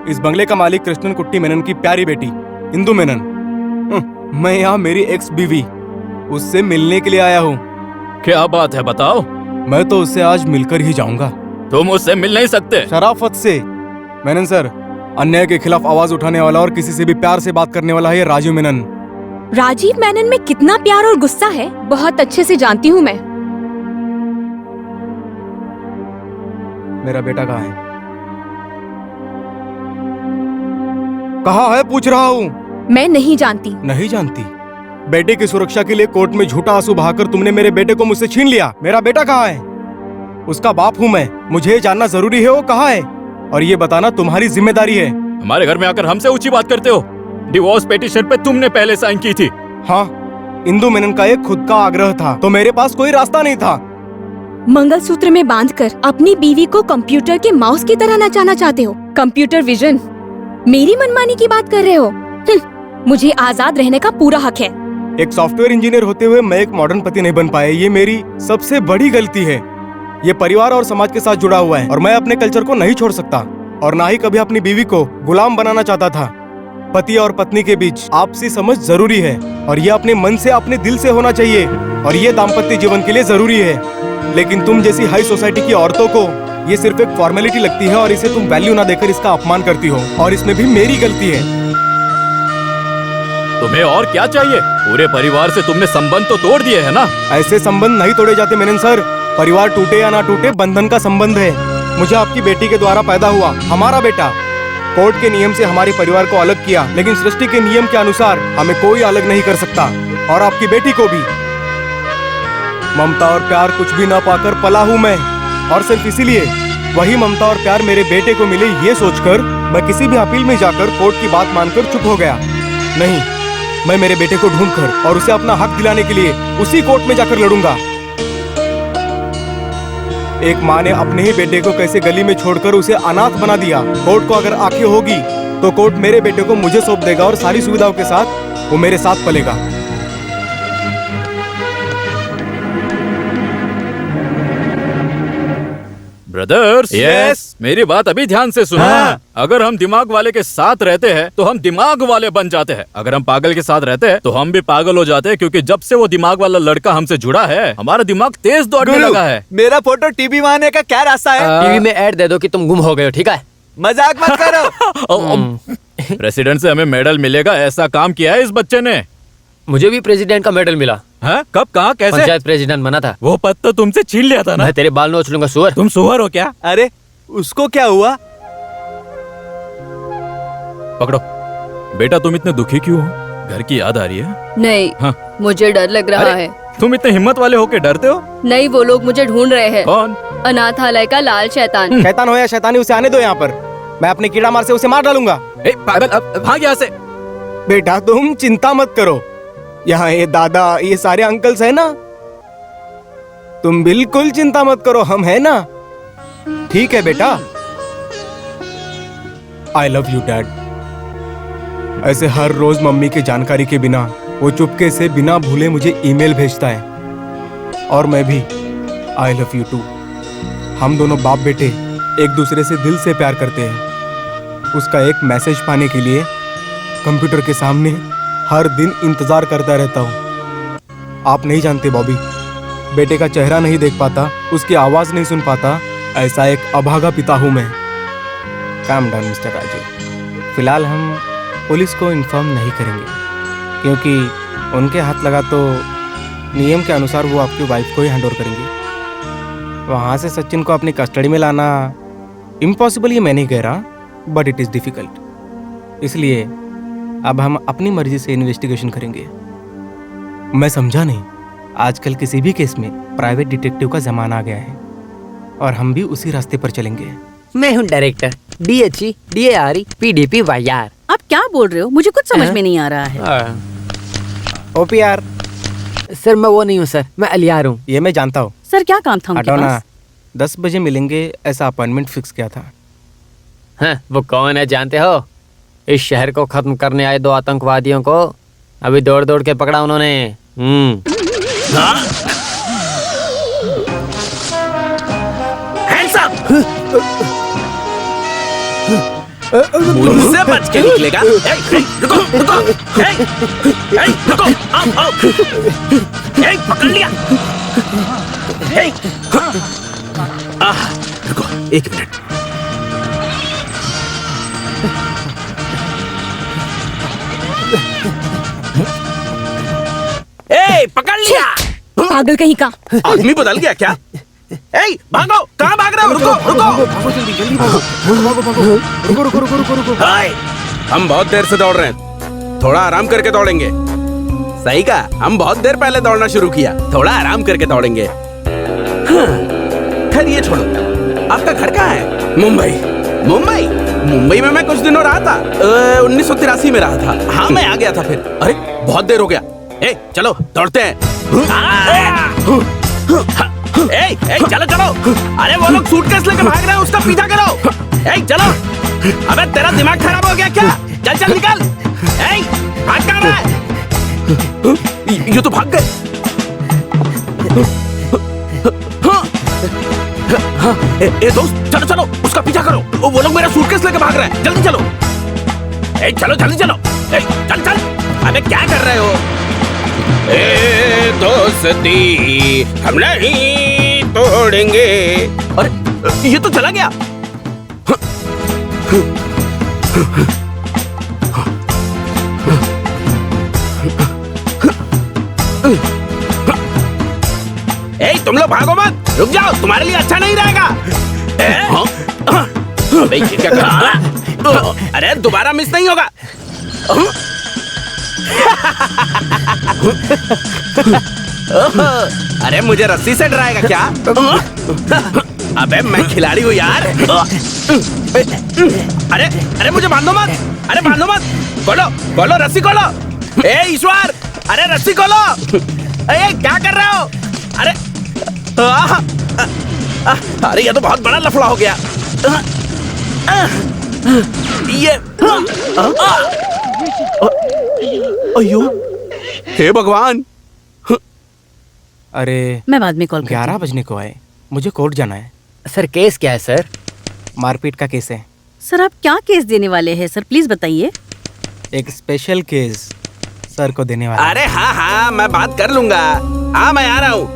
इस बंगले का मालिक कृष्णन कुट्टी मेनन की प्यारी बेटी इंदु मेनन। मैं यहाँ मेरी एक्स बीवी उससे मिलने के लिए आया हूँ। क्या बात है, बताओ। मैं तो उससे आज मिलकर ही जाऊंगा। तुम उससे मिल नहीं सकते। शराफत से। मेनन सर, अन्याय के खिलाफ आवाज उठाने वाला और किसी से भी प्यार से बात करने वाला है ये राजीव मेनन। राजीव मेनन में कितना प्यार और गुस्सा है, बहुत अच्छे से जानती हूँ मैं। मेरा बेटा कहाँ है? कहाँ है पूछ रहा हूँ। मैं नहीं जानती। नहीं जानती? बेटे की सुरक्षा के लिए कोर्ट में झूठा आंसू बहाकर तुमने मेरे बेटे को मुझसे छीन लिया। मेरा बेटा कहाँ है? उसका बाप हूँ मैं, मुझे जानना जरूरी है वो कहाँ है, और ये बताना तुम्हारी जिम्मेदारी है। हमारे घर में आकर हमसे ऊंची बात करते हो। डिवोर्स पिटीशन पे तुमने पहले साइन की थी। हाँ, इंदु मेनन का एक खुद का आग्रह था तो मेरे पास कोई रास्ता नहीं था। मंगलसूत्र में बांधकर अपनी बीवी को कंप्यूटर के माउस की तरह नचाना चाहते हो। कंप्यूटर विजन, मेरी मनमानी की बात कर रहे हो? मुझे आजाद रहने का पूरा हक है। एक सॉफ्टवेयर इंजीनियर होते हुए मैं एक मॉडर्न पति नहीं बन पाया, ये मेरी सबसे बड़ी गलती है। ये परिवार और समाज के साथ जुड़ा हुआ है और मैं अपने कल्चर को नहीं छोड़ सकता और ना ही कभी अपनी बीवी को गुलाम बनाना चाहता था। पति और पत्नी के बीच आपसी समझ जरूरी है और ये अपने मन से अपने दिल से होना चाहिए और ये दाम्पत्य जीवन के लिए जरूरी है। लेकिन तुम जैसी हाई सोसाइटी की औरतों को ये सिर्फ एक फॉर्मेलिटी लगती है और इसे तुम वैल्यू ना देकर इसका अपमान करती हो और इसमें भी मेरी गलती है। तुम्हें और क्या चाहिए? पूरे परिवार से तुमने संबंध तो तोड़ दिए है ना? ऐसे संबंध नहीं तोड़े जाते मेनन सर। परिवार टूटे या ना टूटे, बंधन का संबंध है। मुझे आपकी बेटी के द्वारा पैदा हुआ हमारा बेटा। कोर्ट के नियम से हमारे परिवार को अलग किया, लेकिन सृष्टि के नियम के अनुसार हमें कोई अलग नहीं कर सकता और आपकी बेटी को भी। ममता और प्यार कुछ भी ना पाकर पला हूँ मैं और सिर्फ इसीलिए वही ममता और प्यार मेरे बेटे को मिले ये सोचकर मैं किसी भी अपील में जाकर कोर्ट की बात मानकर चुप हो गया। नहीं, मैं मेरे बेटे को ढूंढकर और उसे अपना हक दिलाने के लिए उसी कोर्ट में जाकर लड़ूंगा। एक माँ ने अपने ही बेटे को कैसे गली में छोड़कर उसे अनाथ बना दिया। कोर्ट को अगर आंखें होगी तो कोर्ट मेरे बेटे को मुझे सौंप देगा और सारी सुविधाओं के साथ वो मेरे साथ पलेगा। Brothers, Yes? मेरी बात अभी ध्यान से सुनो। अगर हम दिमाग वाले के साथ रहते हैं तो हम दिमाग वाले बन जाते हैं। अगर हम पागल के साथ रहते हैं तो हम भी पागल हो जाते हैं, क्योंकि जब से वो दिमाग वाला लड़का हमसे जुड़ा है हमारा दिमाग तेज दौड़ने लगा है। मेरा फोटो टीवी में आने का क्या रास्ता है? टीवी में ऐड दे दो कि तुम गुम हो गए हो, ठीक है? मजाक मत करो। प्रेसिडेंट से हमें मेडल मिलेगा, ऐसा काम किया है इस बच्चे ने। मुझे भी प्रेसिडेंट का मेडल मिला। हाँ? कब, कहाँ, कैसे? पंचायत प्रेसिडेंट बना था। वो पद तो तुमसे छीन लिया था ना। मैं तेरे बाल नोच लूंगा सुअर। तुम सुअर हो क्या? अरे उसको क्या हुआ? पकड़ो। बेटा तुम इतने दुखी क्यों हो? घर की याद आ रही है? नहीं। हाँ। मुझे डर लग रहा है। तुम इतने हिम्मत वाले होके डरते हो? नहीं, वो लोग मुझे ढूंढ रहे हैं। कौन? अनाथालय का लाल शैतान। शैतान हो या शैतानी, उसे आने दो यहाँ पर। मैं अपने कीड़ा मार से उसे मार डालूंगा। पागल, अब भाग यहाँ से। बेटा तुम चिंता मत करो, यहाँ ये दादा, ये सारे अंकल्स है ना, तुम बिल्कुल चिंता मत करो, हम है ना। ठीक है बेटा। I love you dad. ऐसे हर रोज मम्मी की जानकारी के बिना वो चुपके से बिना भूले मुझे ईमेल भेजता है, और मैं भी आई लव यू टू। हम दोनों बाप बेटे एक दूसरे से दिल से प्यार करते हैं। उसका एक मैसेज पाने के लिए कंप्यूटर के सामने हर दिन इंतजार करता रहता हूँ। आप नहीं जानते बॉबी, बेटे का चेहरा नहीं देख पाता, उसकी आवाज नहीं सुन पाता, ऐसा एक अभागा पिता हूँ मैं। Calm down mister Raju. फिलहाल हम पुलिस को इन्फॉर्म नहीं करेंगे, क्योंकि उनके हाथ लगा तो नियम के अनुसार वो आपकी वाइफ को ही हैंड ओवर करेंगे। वहाँ से सचिन को अपनी कस्टडी में लाना इम्पॉसिबल, ये मैं नहीं कह रहा, बट इट इज़ डिफिकल्ट। इसलिए अब हम अपनी मर्जी से इन्वेस्टिगेशन करेंगे। मैं समझा नहीं, आजकल किसी भी केस में प्राइवेट डिटेक्टिव का जमाना आ गया है, और हम भी उसी रास्ते पर चलेंगे। मैं हूँ director, DHE, DARE, PDP, YR। आप क्या बोल रहे हो? मुझे कुछ समझ में नहीं आ रहा है। OPR। सर मैं वो नहीं हूँ सर, मैं अलियार हूँ। ये मैं जानता हूँ। सर क्या काम था उनके पास? 10 बजे मिलेंगे, ऐसा अपॉइंटमेंट फिक्स किया था। हाँ, वो कौन है जानते हो? इस शहर को खत्म करने आए 2 आतंकवादियों को अभी दौड़ दौड़ के पकड़ा उन्होंने। Hands up! मुझसे बच के निकलेगा? रुको, रुको, रुको, आओ, पकड़ लिया। रुको, 1 मिनट। पकड़ लिया। पागल कहीं का। आदमी बदल गया क्या? भागो, कहाँ भाग रहे हो? रुको, रुको। हम बहुत देर से दौड़ रहे हैं, थोड़ा आराम करके दौड़ेंगे। सही कहा, हम बहुत देर पहले दौड़ना शुरू किया, थोड़ा आराम करके दौड़ेंगे। खैर ये छोड़ो, आपका घर कहाँ है? मुंबई में मैं कुछ दिनों रहा था। 1983 में रहा था। हाँ, मैं आ गया था फिर। अरे बहुत देर हो गया। चलो दौड़ते हैं। चलो। अरे वो लोग सूटकेस लेके भाग रहे हैं, उसका पीछा करो। चलो। अबे तेरा दिमाग खराब हो गया क्या? चल निकल। भाग कहाँ रहा है? ये तो भाग गए। दोस्त चलो, उसका पीछा करो। वो लोग मेरा सूटकेस लेके भाग रहे हैं, जल्दी चलो। जल्दी चलो। चल। अबे क्या कर रहे हो? दोस्ती हम नहीं तोड़ेंगे। अरे ये तो चला गया। तुम लोग भागो मत, रुक जाओ, तुम्हारे लिए अच्छा नहीं रहेगा। ये क्या कर रहा है? अरे दोबारा मिस नहीं होगा। अरे मुझे रस्सी से डराएगा क्या? अबे मैं खिलाड़ी हूँ यार। अरे मुझे बांधो मत। अरे बांधो मत। खोलो रस्सी खोलो। ईश्वर, अरे रस्सी खोलो। क्या कर रहे हो? अरे ये तो बहुत बड़ा लफड़ा हो गया। ये अयो, हे भगवान। अरे मैं बाद में कॉल 11 बजने को आए, मुझे कोर्ट जाना है। सर केस क्या है सर? मारपीट का केस है। सर आप क्या केस देने वाले हैं सर, प्लीज बताइए। एक स्पेशल केस सर को देने वाला। अरे हाँ, मैं बात कर लूंगा। हाँ, मैं आ रहा हूँ।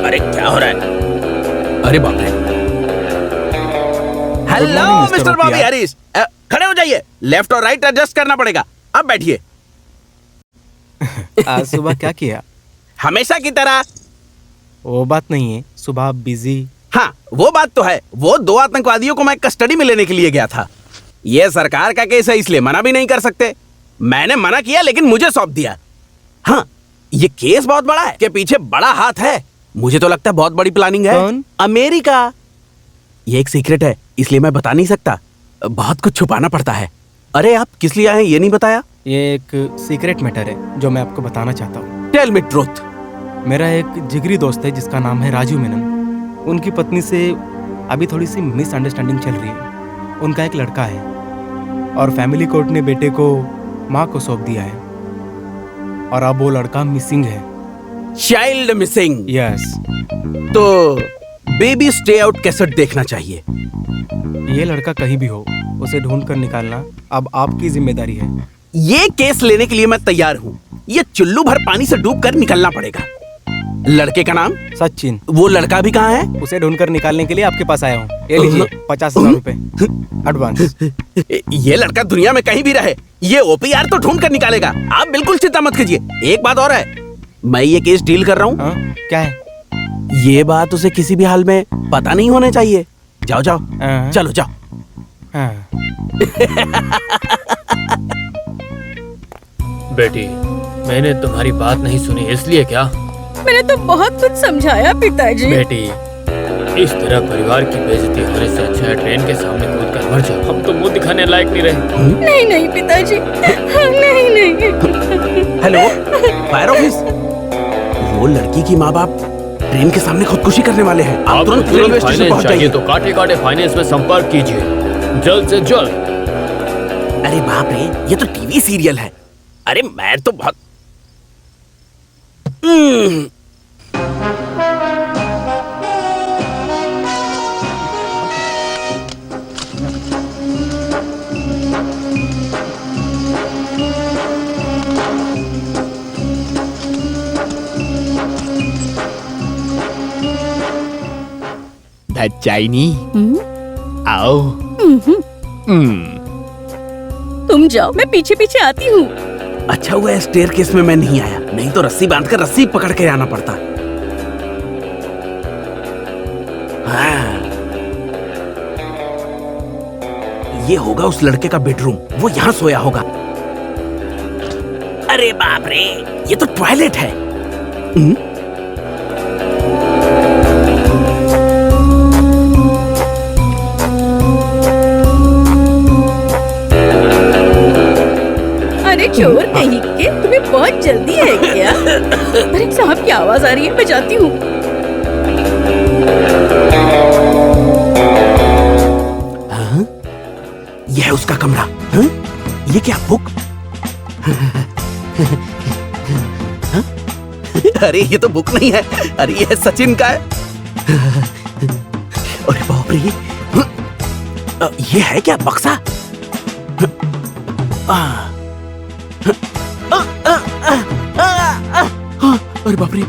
अरे क्या हो रहा है? अरे बाप रे। हेलो मिस्टर बॉबी हैरिस, खड़े हो जाइए। लेफ्ट और राइट एडजस्ट करना पड़ेगा। अब बैठिए। आज सुबह क्या किया? हमेशा की तरह। वो बात नहीं है, सुबह आप बिजी। हाँ वो बात तो है। वो 2 आतंकवादियों को मैं कस्टडी में लेने के लिए गया था। ये सरकार का केस है, इसलिए मना भी नहीं कर सकते। मैंने मना किया लेकिन मुझे सौंप दिया। हाँ ये केस बहुत बड़ा है, के पीछे बड़ा हाथ है। मुझे तो लगता है बहुत बड़ी प्लानिंग है। कौन? अमेरिका। ये एक सीक्रेट है, इसलिए मैं बता नहीं सकता। बहुत कुछ छुपाना पड़ता है। अरे आप किस लिए आए ये नहीं बताया? ये एक सीक्रेट मैटर है जो मैं आपको बताना चाहता हूँ। Tell me truth. मेरा एक जिगरी दोस्त है जिसका नाम है राजू मेनन। उनकी पत्नी से अभी थोड़ी सी मिसअंडरस्टैंडिंग चल रही है। उनका एक लड़का है और फैमिली कोर्ट ने बेटे को माँ को सौंप दिया है और अब वो लड़का मिसिंग है। Child missing. यस। तो बेबी स्टे आउट कैसेट देखना चाहिए। ये लड़का कहीं भी हो, उसे ढूंढ कर निकालना अब आपकी जिम्मेदारी है। ये केस लेने के लिए मैं तैयार हूँ। ये चुल्लू भर पानी से डूब कर निकलना पड़ेगा। लड़के का नाम? सचिन। वो लड़का भी कहाँ है? उसे ढूंढकर निकालने के लिए आपके पास आया हूँ। ये लीजिए 50,000 रुपए एडवांस। ये लड़का दुनिया में कहीं भी रहे, ये ओपीआर तो ढूंढ कर निकालेगा। आप बिल्कुल चिंता मत कीजिए। एक बात और है, मैं ये केस डील कर रहा हूँ। क्या है? ये बात उसे किसी भी हाल में पता नहीं होना चाहिए। जाओ जाओ, चलो जाओ। बेटी, मैंने तुम्हारी बात नहीं सुनी, इसलिए क्या? मैंने तो बहुत कुछ समझाया पिताजी। बेटी, इस तरह परिवार की बेइज्जती होने से अच्छा है ट्रेन के सामने कूद कर मर जाओ। हम तो मुंह दिखाने लायक नहीं रहे। नहीं नहीं पिताजी, नहीं नहीं। Hello fire office. वो लड़की की माँ बाप ट्रेन के सामने खुदकुशी करने वाले हैं। आप तुरंत रेलवे स्टेशन पहुंच जाइए। तो काटे काटे फाइनेंस में संपर्क कीजिए, जल्द से जल्द। अरे बाप रे, ये तो टीवी सीरियल है। अरे मैं तो बहुत चाइनी आओ। तुम जाओ, मैं पीछे पीछे आती हूँ। अच्छा हुआ स्टेयरकेस में मैं नहीं आया, नहीं तो रस्सी बांधकर रस्सी पकड़ के आना पड़ता। हाँ। ये होगा उस लड़के का बेडरूम, वो यहाँ सोया होगा। अरे बाप रे, ये तो टॉयलेट है। अरे चोर कहीं के, तुम्हें बहुत जल्दी है क्या? अरे साहब की आवाज आ रही है, मैं जाती हूँ। हाँ? यह है उसका कमरा। हाँ? ये क्या बुक? हाँ? अरे ये तो बुक नहीं है। अरे ये सचिन का है। अरे बाप रे, ये है क्या बक्सा? अरे बाप रे,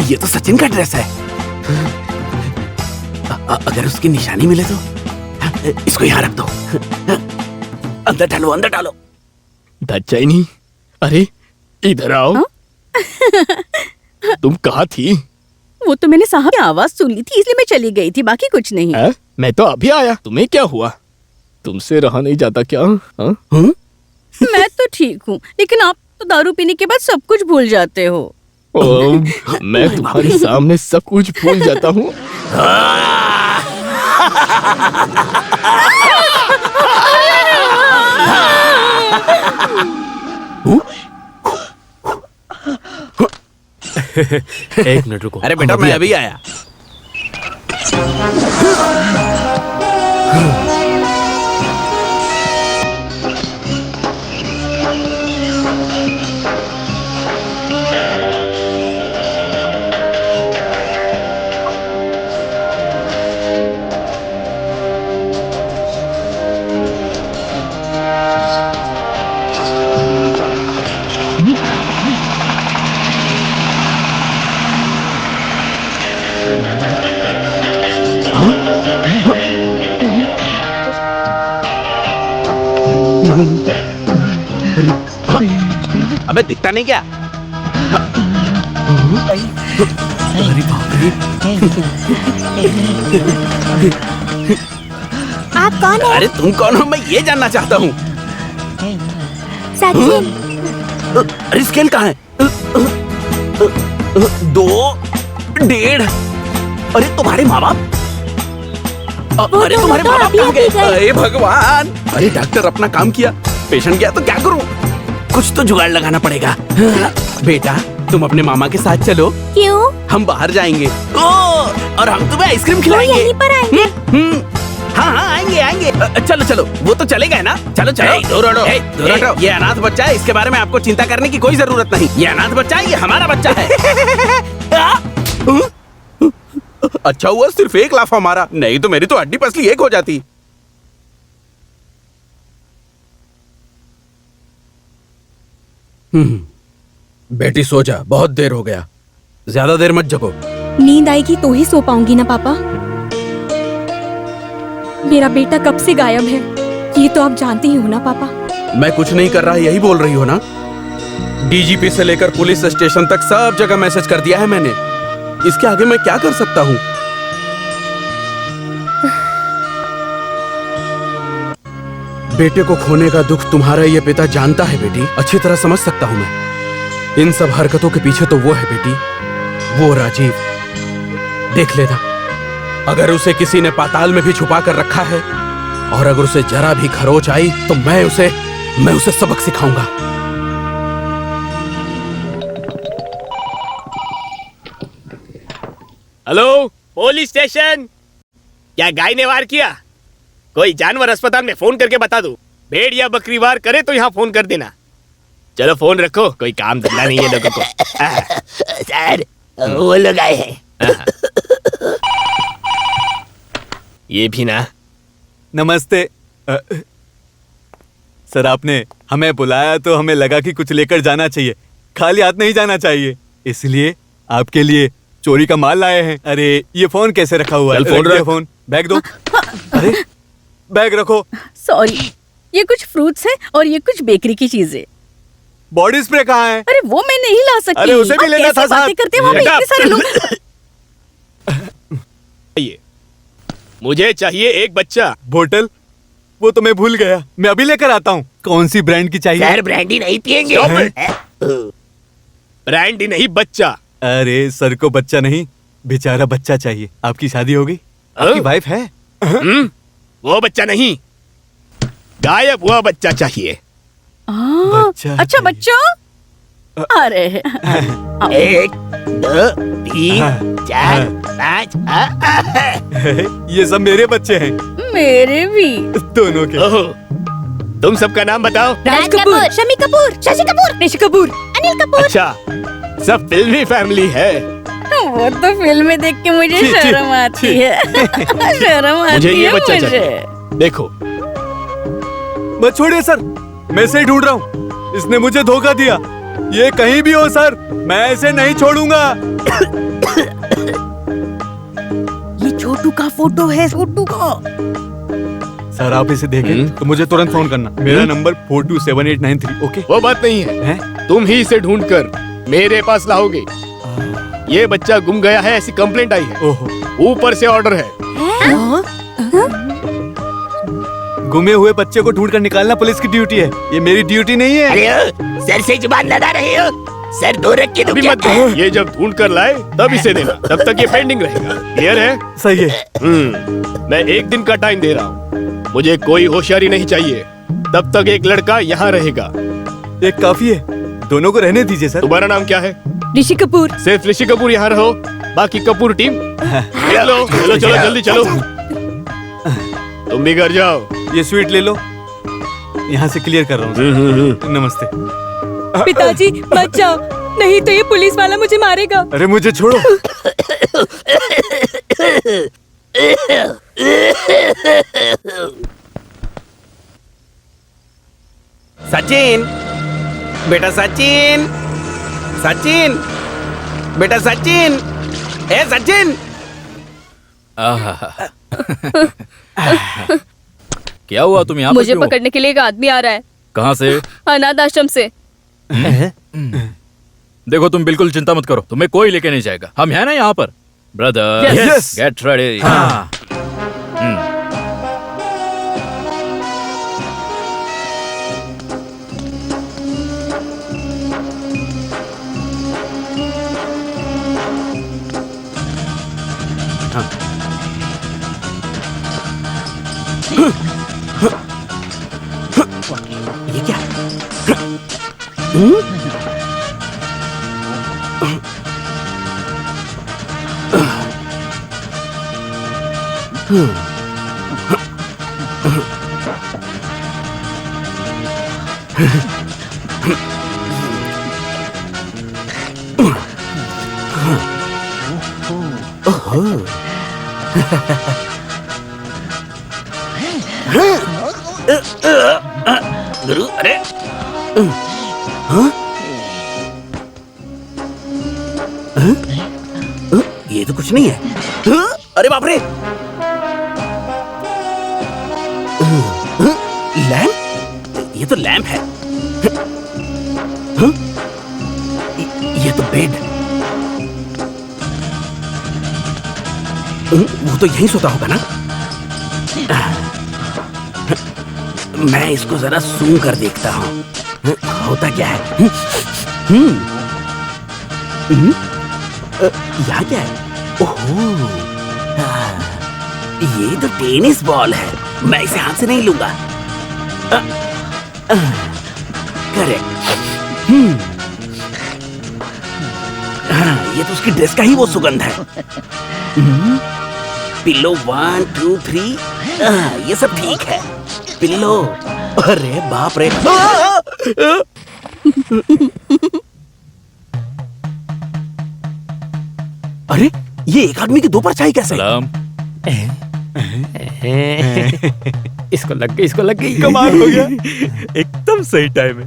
ये तो सचिन का ड्रेस है। अगर उसकी निशानी मिले तो इसको यहाँ रख दो। अंदर डालो, अंदर डालो। चाइनी, अरे इधर आओ। तुम कहाँ थी? वो तो मैंने साहब की आवाज सुन ली थी, इसलिए मैं चली गई थी, बाकी कुछ नहीं। मैं तो अभी आया। तुम्हें क्या हुआ? तुमसे रहा नहीं जाता क्या? मैं तो ठीक हूँ, लेकिन आप तो दारू पीने के बाद सब कुछ भूल जाते हो। मैं तुम्हारे सामने सब कुछ भूल जाता हूँ। एक मिनट रुको। अरे बेटा, मैं अभी आया। अबे दिखता नहीं क्या? अरे बाप रे। आप कौन है? अरे तुम कौन हो, मैं ये जानना चाहता हूँ। सचिन। अरे स्केल कहाँ है? 2, 1.5। अरे तुम्हारे माँ बाप? अरे तुम्हारे माँ बाप कहाँ गए? अरे भगवान! अरे डॉक्टर अपना काम किया, पेशेंट गया तो क्या करूँ? कुछ तो जुगाड़ लगाना पड़ेगा। बेटा तुम अपने मामा के साथ चलो। क्यों? हम बाहर जाएंगे और हम तुम्हें आइसक्रीम खिलाएंगे। यहीं पर आएंगे? हाँ आएंगे आएंगे। चलो चलो, वो तो चले गए ना। चलो चलो। दूर हटो। ये अनाथ बच्चा है, इसके बारे में आपको चिंता करने की कोई जरूरत नहीं। ये अनाथ बच्चा है, ये हमारा बच्चा है। अच्छा हुआ सिर्फ एक लाफा मारा, नहीं तो मेरी तो हड्डी पसली एक हो जाती। बेटी सो जा, बहुत देर हो गया, ज्यादा देर मत जगो। नींद आएगी तो ही सो पाऊंगी ना पापा। मेरा बेटा कब से गायब है, ये तो आप जानते ही हो ना पापा। मैं कुछ नहीं कर रहा, यही बोल रही हो ना? डीजीपी से लेकर पुलिस स्टेशन तक सब जगह मैसेज कर दिया है मैंने। इसके आगे मैं क्या कर सकता हूँ? बेटे को खोने का दुख तुम्हारा ये पिता जानता है बेटी, अच्छी तरह समझ सकता हूँ मैं। इन सब हरकतों के पीछे तो वो है बेटी, वो राजीव। देख लेना, अगर उसे किसी ने पाताल में भी छुपा कर रखा है और अगर उसे जरा भी खरोच आई तो मैं उसे सबक सिखाऊंगा। हेलो पुलिस स्टेशन, क्या गाय ने वार किया? कोई जानवर अस्पताल में फोन करके बता दो। भेड़ या बकरी वार करे तो यहाँ फोन कर देना। चलो फोन रखो, कोई काम धंधा नहीं है लोगों को। सर वो लोग आए हैं। ये भी ना। नमस्ते। सर आपने हमें बुलाया तो हमें लगा कि कुछ लेकर जाना चाहिए, खाली हाथ नहीं जाना चाहिए, इसलिए आपके लिए चोरी का माल लाए हैं। अरे ये फोन कैसे रखा हुआ है? फोन रख। फोन बैग दो। अरे बैग रखो। सॉरी, ये कुछ फ्रूट्स है और ये कुछ बेकरी की चीजें। बॉडी स्प्रे कहाँ है? अरे वो मैं नहीं ला सकती। अरे उसे भी लेना था साथ। करते वहाँ पे इतने सारे लोग। मुझे चाहिए एक बच्चा। बोतल? वो तो मैं भूल गया, मैं अभी लेकर आता हूँ। कौन सी ब्रांड की चाहिए? सर ब्रांडी नहीं पियेंगे। ब्रांडी नहीं, बच्चा। अरे सर को बच्चा नहीं, बेचारा बच्चा चाहिए। आपकी शादी हो गई? आपकी वाइफ है? वो बच्चा नहीं, गायब हुआ बच्चा चाहिए। अच्छा बच्चों, अरे 1, 2, 3, 4, 5। ये सब मेरे बच्चे हैं। मेरे भी। दोनों के। तुम सबका नाम बताओ। राज कपूर, शमी कपूर, शशि कपूर, ऋषि कपूर, अनिल कपूर। अच्छा, सब फिल्मी फैमिली है। वो तो फिल्में देख के मुझे शर्म आती है। शर्म आती है मुझे ये बच्चा चाहिए। देखो, मत छोड़िए सर, मैं इसे ढूंढ रहा हूँ। इसने मुझे धोखा दिया। ये कहीं भी हो सर, मैं इसे नहीं छोड़ूंगा। ये छोटू का फोटो है, छोटू का। सर आप इसे देखें तो मुझे तुरंत फोन करना। मेरा नंबर 427893। ओके? वो बात नहीं है, तुम ही इसे ढूंढकर मेरे पास लाओगे। ये बच्चा गुम गया है ऐसी कंप्लेंट आई है। ऊपर से ऑर्डर है। गुमे हुए बच्चे को ढूंढकर निकालना पुलिस की ड्यूटी है, ये मेरी ड्यूटी नहीं है। अरे सर से जुबान लड़ा रहे हो। सर दो रख के अभी मत दो। ये जब ढूंढ कर लाए तब इसे देना, तब तक ये पेंडिंग रहेगा। क्लियर है? सही है। मैं 1 दिन का टाइम दे रहा हूँ, मुझे कोई होशियारी नहीं चाहिए। तब तक एक लड़का यहाँ रहेगा। एक काफी है, दोनों को रहने दीजिए सर। तुम्हारा नाम क्या है? ऋषि कपूर। सिर्फ ऋषि कपूर यहाँ रहो, बाकी कपूर टीम चलो चलो चलो, जल्दी चलो। तुम भी घर जाओ। ये स्वीट ले लो, यहाँ से क्लियर कर रहा हूँ। नमस्ते। पिताजी मत जाओ, नहीं तो ये पुलिस वाला मुझे मारेगा। अरे मुझे छोड़ो। सचिन, बेटा सचिन, सचिन, बेटा सचिन, ए सचिन। क्या हुआ, तुम यहाँ मुझे पकड़ने के लिए एक आदमी आ रहा है। कहाँ से? अनाथ आश्रम से। देखो तुम बिल्कुल चिंता मत करो, तुम्हें कोई लेके नहीं जाएगा, हम हैं ना यहाँ पर। Brother get ready. ये क्या? गुरु, अरे ये तो कुछ नहीं है। अरे बाप रे, लैंप? ये तो लैंप है। ये तो बेड। वो तो यहीं सोता होगा ना। मैं इसको जरा सूंघ कर देखता हूँ, होता क्या है। यहाँ क्या है? ओहो, ये तो टेनिस बॉल है। मैं इसे हाथ से नहीं लूंगा। करेक्ट। हाँ, ये तो उसकी ड्रेस का ही वो सुगंध है। पिल्लो 1 2 3, ये सब ठीक है। पिल्लो, अरे बाप रे। अरे ये एक आदमी की दो परछाई कैसे? इसको लग गई, इसको लग गई। कमाल हो गया, एकदम सही टाइम है।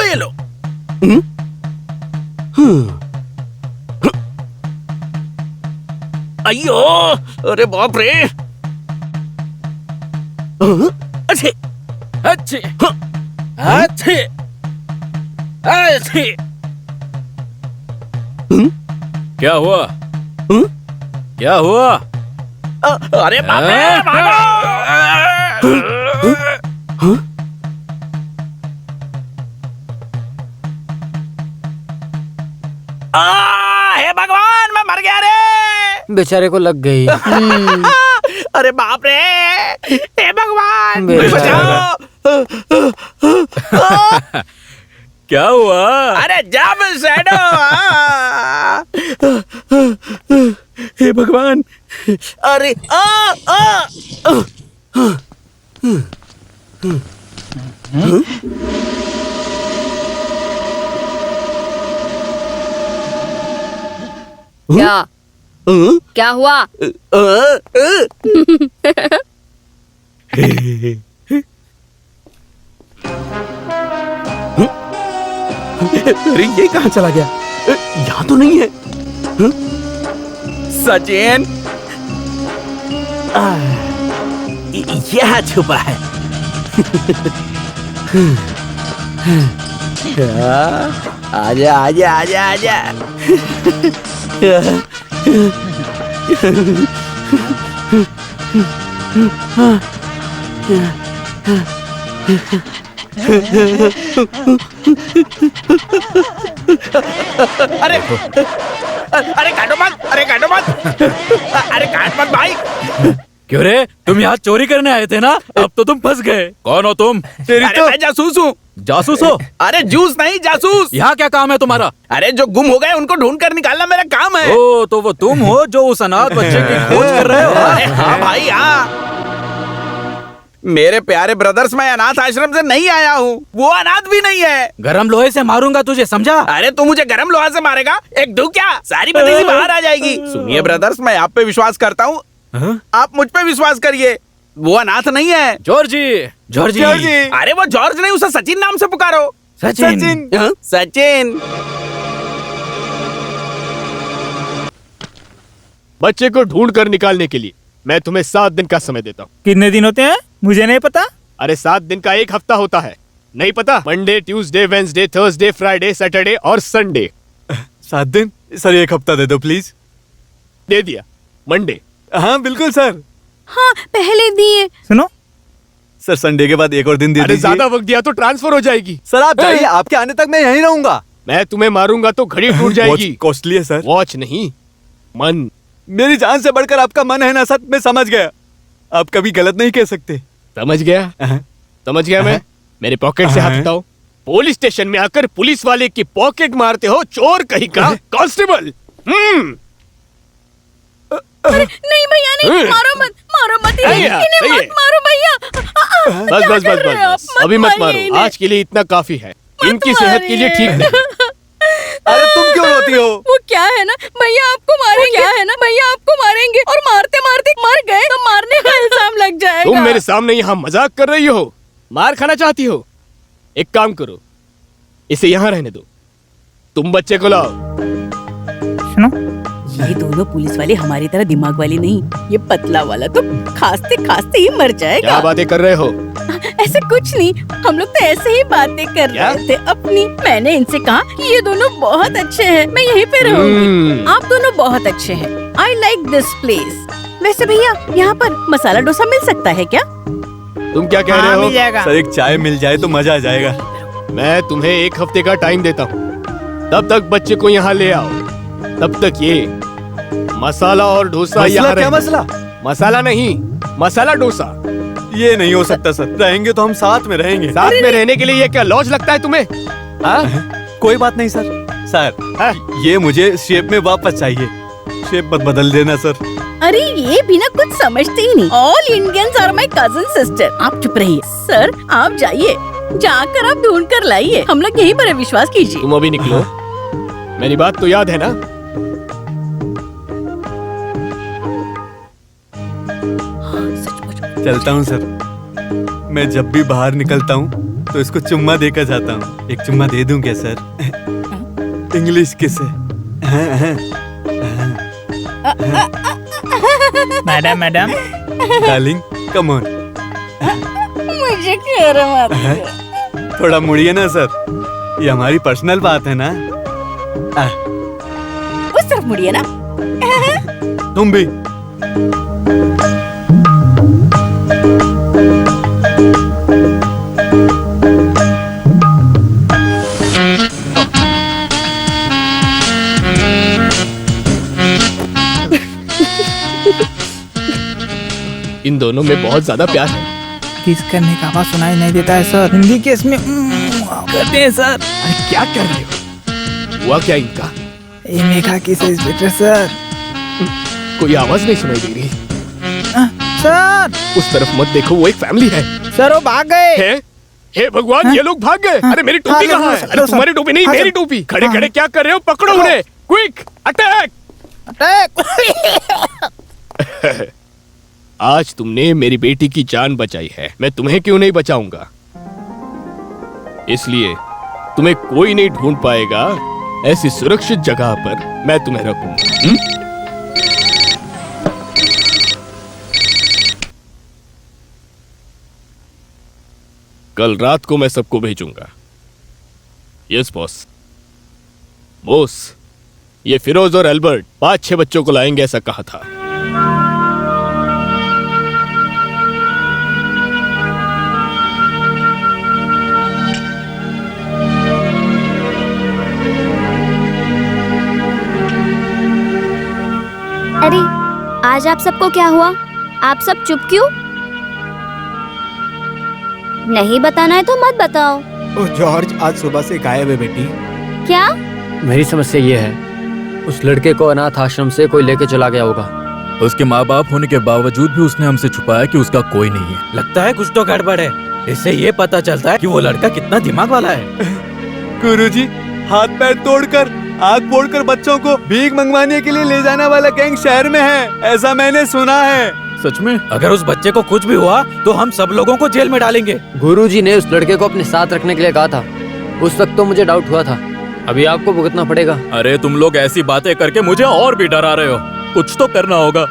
ये लो। अयो, अरे बाप रे। अच्छे अच्छे अच्छे अच्छे। क्या हुआ? क्या हुआ? अरे बाप रे, हे भगवान, मैं मर गया रे। बेचारे को लग गई। अरे बाप रे, हे भगवान, मुझे बचाओ। क्या हुआ? अरे जब शैडो। हे भगवान, अरे क्या क्या हुआ? अरे ये कहाँ चला गया? यहाँ तो नहीं है। सचिन, यहाँ छुपा है। आजा आजा आजा आजा। अरे अरे काटो मत, अरे काटो मत, अरे काट मत भाई। क्यों रे, तुम यहाँ चोरी करने आए थे ना? अब तो तुम फंस गए। कौन हो तुम? अरे मैं जासूस हूँ। जासूस हो? अरे जूस नहीं, जासूस। यहाँ क्या काम है तुम्हारा? अरे जो गुम हो गए उनको ढूंढ कर निकालना मेरा काम है। ओ, तो वो तुम हो जो उस अनाथ बच्चे की खोज कर रहे हो? अरे हाँ भाई, हाँ। मेरे प्यारे ब्रदर्स, मैं अनाथ आश्रम से नहीं आया हूँ, वो अनाथ भी नहीं है। गरम लोहे से मारूंगा तुझे, समझा? अरे तू मुझे गरम लोहा से मारेगा? एक दू क्या, सारी बदीसी बाहर आ जाएगी। सुनिए ब्रदर्स, मैं आप पे विश्वास करता हूँ, आप मुझ पे विश्वास करिए, वो अनाथ नहीं है। Georgie, Georgie, Georgie. अरे वो जॉर्ज नहीं, उसे सचिन नाम से पुकारो। सचिन, सचिन, सचिन। बच्चे को ढूंढ कर निकालने के लिए मैं तुम्हें 7 दिन का समय देता हूँ। कितने दिन होते हैं? मुझे नहीं पता। अरे 7 दिन का एक हफ्ता होता है, नहीं पता? Monday, Tuesday, Wednesday, Thursday, Friday, Saturday और संडे। 7 दिन? सर एक हफ्ता दे दो प्लीज। दे दिया। मंडे। हाँ बिल्कुल सर। हाँ पहले दिए। सुनो सर, संडे के बाद एक और दिन दे अरे दीजिए। ज्यादा वक्त दिया तो ट्रांसफर हो जाएगी। सर आप जाइए, आपके आने तक मैं यहीं रहूंगा। मैं तुम्हें मारूंगा तो घड़ी टूट जाएगी। कॉस्टली है सर। वॉच नहीं, मन। मेरी जान से बढ़कर आपका मन है ना सर, मैं समझ गया। आप कभी गलत नहीं कह सकते। समझ गया? समझ गया मैं। मेरे पॉकेट से हाथ हटाओ। पुलिस स्टेशन में आकर पुलिस वाले की पॉकेट मारते हो, चोर कहीं का। कांस्टेबल। नहीं भैया नहीं, मारो मत इन्हें मत मारो भैया। बस बस बस बस, अभी मत मारो। आज के लिए इतना काफी है। इनकी सेहत के लिए ठीक नहीं। अरे तुम क्यों रोती हो? वो क्या है ना भैया, आपको मारेंगे। क्या है ना भैया, आपको मारेंगे और मारते मारते मर गए तो मारने का इल्जाम लग जाएगा। तुम मेरे सामने यहाँ मजाक कर रही हो? मार खाना चाहती हो? एक काम करो, इसे यहाँ रहने दो। तुम बच्चे को लाओ। सुनो, ये दोनों पुलिस वाले हमारी तरह दिमाग वाले नहीं। ये पतला वाला तो खांसते खांसते ही मर जाएगा। क्या बातें कर रहे हो? ऐसे कुछ नहीं, हम लोग तो ऐसे ही बातें कर रहे थे अपनी। मैंने इनसे कहा कि ये दोनों बहुत अच्छे हैं, मैं यहीं पे रहूंगी। आप दोनों बहुत अच्छे हैं। I like this place. वैसे भैया यहाँ पर मसाला डोसा मिल सकता है क्या? तुम क्या कह रहे हो? मिल जाएगा। सर एक चाय मिल जाए तो मजा आ जाएगा। मैं तुम्हें 1 हफ्ते का टाइम देता हूँ, तब तक बच्चे को यहाँ ले आओ। तब तक ये मसाला और डोसा यहाँ क्या मसला? मसाला नहीं, मसाला डोसा। ये नहीं हो सकता सर, रहेंगे तो हम साथ में रहेंगे। साथ में रहने के लिए ये क्या लॉज लगता है तुम्हें? कोई बात नहीं सर। सर ये मुझे शेप में वापस चाहिए, शेप मत बदल देना सर। अरे ये भी ना कुछ समझते ही नहीं। All Indians are my cousin sister. आप चुप रहिए। सर आप जाइए, जाकर आप ढूंढ कर लाइए। हम लोग यहीं पर है, विश्वास कीजिए। तुम अभी निकलो। मेरी बात तो याद है ना? चलता हूँ सर। मैं जब भी बाहर निकलता हूँ तो इसको चुम्मा देकर जाता हूँ। एक चुम्मा दे दूं क्या सर? इंग्लिश किस है? Madam darling come on. मुझे शर्म आती है। थोड़ा मुड़िए ना सर, ये हमारी पर्सनल बात है ना। उस तरफ मुड़िए ना। तुम भी। इन दोनों में बहुत ज्यादा प्यार है। किस करने का आवाज सुनाई नहीं देता है सर। हिंदी केस में करते हैं सर। अरे क्या कर रहे हो? हुआ क्या इनका? ये मेघा किस इंस्पेक्टर सर। कोई आवाज नहीं सुनाई दे रही। सर उस तरफ मत देखो, वो एक फैमिली है। सर वो भाग गए। हे भगवान, ये लोग भाग गए। अरे मेरी टोपी कहाँ है? अरे तुम्हारी टोपी नहीं, मेरी टोपी। खड़े खड़े क्या कर रहे हो? पकड़ो उन्हें, क्विक अटैक। आज तुमने मेरी बेटी की जान बचाई है, मैं तुम्हें क्यों नहीं बचाऊंगा? इसलिए तुम्हें कोई नहीं ढूंढ पाएगा। ऐसी सुरक्षित जगह पर मैं तुम्हें रखूंगा। कल रात को मैं सबको भेजूंगा। Yes boss. बॉस, ये फिरोज और अल्बर्ट 5-6 बच्चों को लाएंगे ऐसा कहा था। अरे आज आप सबको क्या हुआ? आप सब चुप क्यों? नहीं बताना है तो मत बताओ। ओह जॉर्ज आज सुबह से गायब है बेटी। क्या? मेरी समस्या ये है, उस लड़के को अनाथ आश्रम से कोई लेके चला गया होगा। उसके माँ बाप होने के बावजूद भी उसने हमसे छुपाया कि उसका कोई नहीं है। लगता है कुछ तो गड़बड़ है। इससे ये पता चलता है कि वो लड़का कितना दिमाग वाला है। गुरुजी, हाथ पैर तोड़कर आग फोड़कर बच्चों को भीख मंगवाने के लिए ले जाने वाला गैंग शहर में है, ऐसा मैंने सुना है। सच में? अगर उस बच्चे को कुछ भी हुआ तो हम सब लोगों को जेल में डालेंगे। गुरुजी ने उस लड़के को अपने साथ रखने के लिए कहा था। उस वक्त तो मुझे डाउट हुआ था, अभी आपको भुगतना पड़ेगा। अरे तुम लोग ऐसी बातें करके मुझे और भी डरा रहे हो। कुछ तो करना होगा।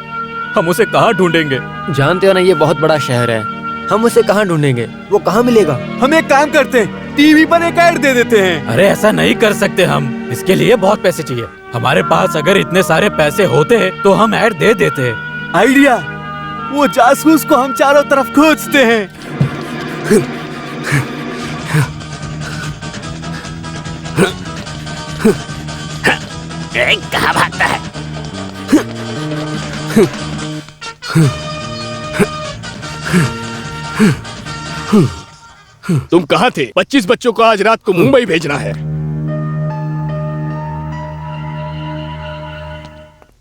हम उसे कहाँ ढूंढेंगे? जानते हो ना, ये बहुत बड़ा शहर है, हम उसे कहाँ ढूंढेंगे? वो कहाँ मिलेगा? हम एक काम करते हैं, टीवी पर एक ऐड दे देते हैं। अरे ऐसा नहीं कर सकते हम, इसके लिए बहुत पैसे चाहिए। हमारे पास अगर इतने सारे पैसे होते तो हम ऐड दे देते। आइडिया, वो जासूस को हम चारों तरफ खोजते हैं। कहाँ भागता है? तुम कहाँ थे? 25 बच्चों को आज रात को मुंबई भेजना है।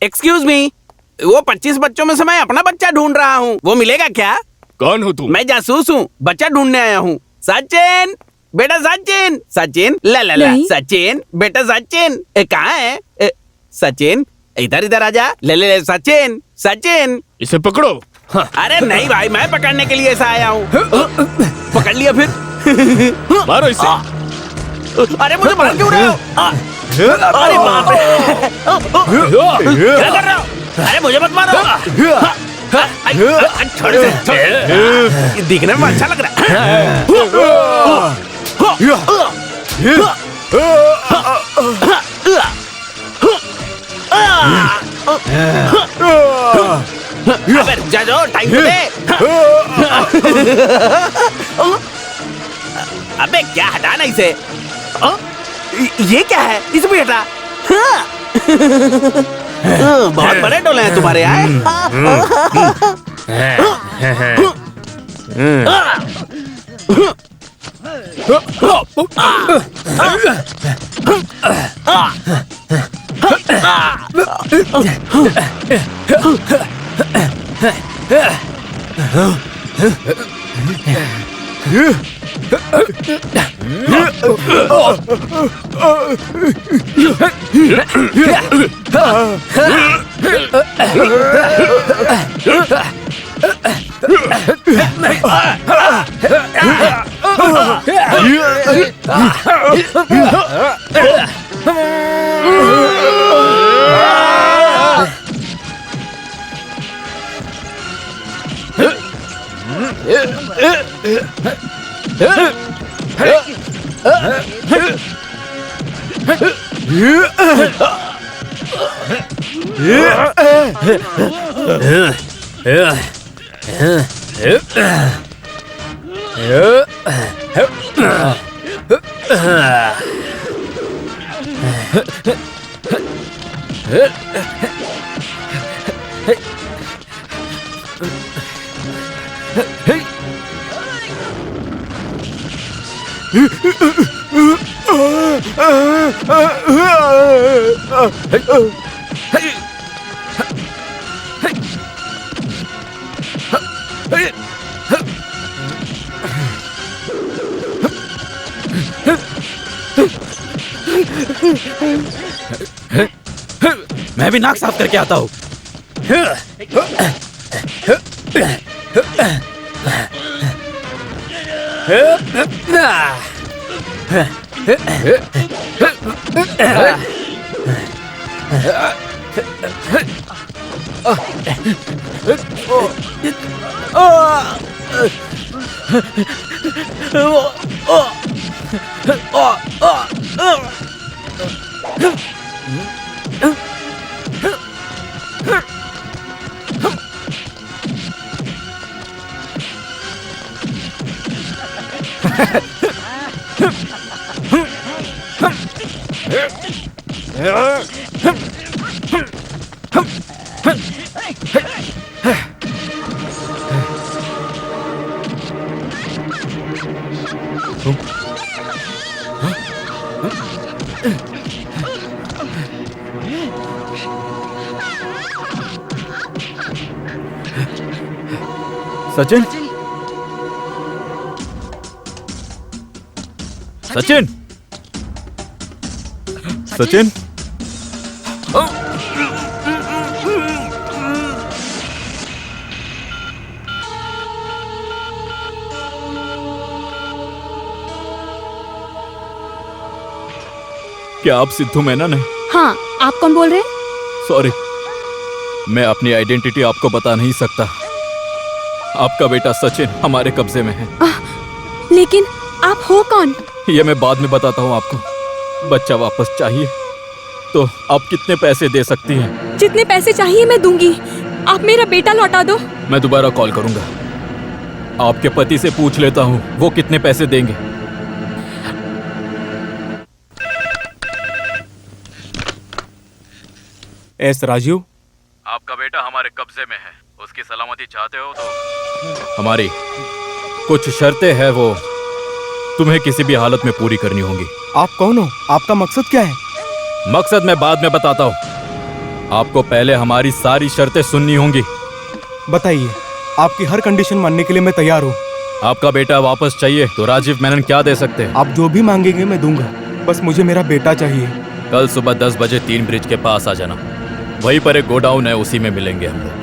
एक्सक्यूज मी, वो 25 बच्चों में से मैं अपना बच्चा ढूंढ रहा हूँ, वो मिलेगा क्या? कौन हो तुम? मैं जासूस हूँ, बच्चा ढूंढने आया हूँ। सचिन, बेटा सचिन, सचिन, ला ला ला, सचिन, बेटा सचिन, कहाँ है? सचिन, इधर इधर आजा, ले ले ले, सचिन, सचिन, इसे पकड़ो। हाँ। अरे नहीं भाई, मैं पकड़ने के लिए ऐसा आया हूँ। पकड़ लिया फिर। मारो इसे। अरे मुझे मार क्यों रहे हो? अरे बाप रे, क्या कर रहे हो? अरे मुझे मत मारो। छोड़ दे, दिखने में अच्छा लग रहा है। अबे जा जाओ, टाइम तो दे। अबे क्या हटाना इसे? ये क्या है? इसे भी हटा। बहुत बड़े डोले हैं तुम्हारे यहाँ। मैं भी नाक साफ करके आता हूँ। सचिन, सचिन, सचिन, क्या आप सिद्धू मैनन हैं? हाँ, आप कौन बोल रहे हैं? सॉरी, मैं अपनी आइडेंटिटी आपको बता नहीं सकता। आपका बेटा सचिन हमारे कब्जे में है। लेकिन आप हो कौन? ये मैं बाद में बताता हूँ आपको। बच्चा वापस चाहिए तो आप कितने पैसे दे सकती हैं? जितने पैसे चाहिए मैं दूंगी। आप मेरा बेटा लौटा दो। मैं दोबारा कॉल करूंगा। आपके पति से पूछ लेता हूँ वो कितने पैसे देंगे। एस राजीव, आपका बेटा हमारे कब्जे में है। उसकी सलामती चाहते हो तो हमारी कुछ शर्तें हैं, वो तुम्हें किसी भी हालत में पूरी करनी होंगी। आप कौन हो? आपका मकसद क्या है? मकसद मैं बाद में बताता हूँ। आपको पहले हमारी सारी शर्तें सुननी होंगी। बताइए, आपकी हर कंडीशन मानने के लिए मैं तैयार हूँ। आपका बेटा वापस चाहिए तो राजीव मेनन क्या दे सकते हैं? आप जो भी मांगेंगे मैं दूंगा, बस मुझे मेरा बेटा चाहिए। कल सुबह 10 बजे 3 ब्रिज के पास आ जाना। वहीं पर एक गोडाउन है, उसी में मिलेंगे हम लोग।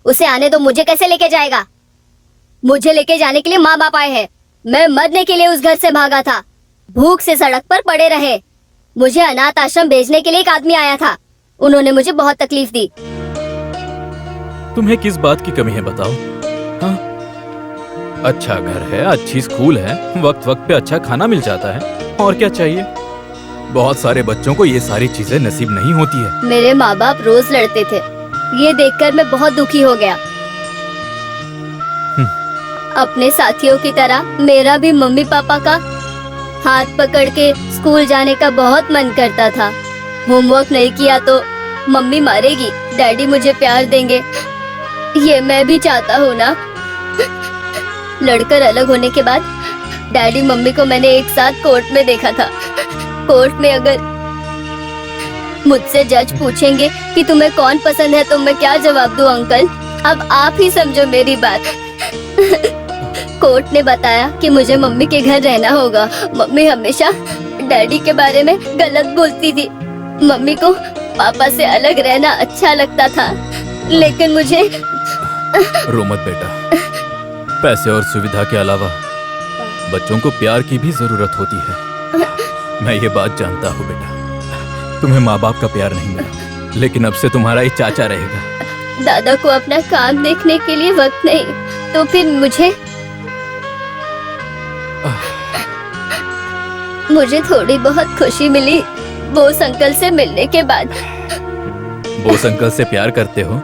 उसे आने दो, मुझे कैसे लेके जाएगा? मुझे लेके जाने के लिए माँ बाप आए हैं। मैं मरने के लिए उस घर से भागा था। भूख से सड़क पर पड़े रहे। मुझे अनाथ आश्रम भेजने के लिए एक आदमी आया था। उन्होंने मुझे बहुत तकलीफ दी। तुम्हें किस बात की कमी है बताओ? हाँ? अच्छा घर है, अच्छी स्कूल है, वक्त वक्त पे अच्छा खाना मिल जाता है, और क्या चाहिए? बहुत सारे बच्चों को ये सारी चीजें नसीब नहीं होती है। मेरे माँ बाप रोज लड़ते थे। ये देखकर मैं बहुत दुखी हो गया। अपने साथियों की तरह मेरा भी मम्मी पापा का हाथ पकड़ के स्कूल जाने का बहुत मन करता था। होमवर्क नहीं किया तो मम्मी मारेगी, डैडी मुझे प्यार देंगे, ये मैं भी चाहता हूँ ना। लड़कर अलग होने के बाद डैडी मम्मी को मैंने एक साथ कोर्ट में देखा था। कोर्ट में अगर मुझसे जज पूछेंगे कि तुम्हें कौन पसंद है तो मैं क्या जवाब दूं अंकल? अब आप ही समझो मेरी बात। कोर्ट ने बताया कि मुझे मम्मी के घर रहना होगा। मम्मी हमेशा डैडी के बारे में गलत बोलती थी। मम्मी को पापा से अलग रहना अच्छा लगता था, लेकिन मुझे रो मत बेटा। पैसे और सुविधा के अलावा बच्चों को प्यार की भी जरूरत होती है। मैं ये बात जानता हूँ बेटा। तुम्हें माँ बाप का प्यार नहीं मिला, लेकिन अब से तुम्हारा ही चाचा रहेगा। दादा को अपना काम देखने के लिए वक्त नहीं, तो फिर मुझे थोड़ी बहुत खुशी मिली बोस अंकल से मिलने के बाद। बोस अंकल से प्यार करते हो?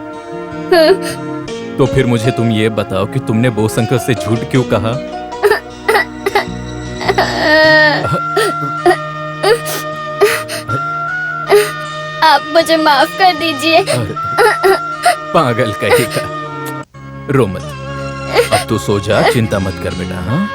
तो फिर मुझे तुम ये बताओ कि तुमने बोस अंकल से झूठ क्यों कहा? आप मुझे माफ कर दीजिए। पागल कहेगा। रो मत, अब तू सो जा, चिंता मत कर बेटा। हाँ?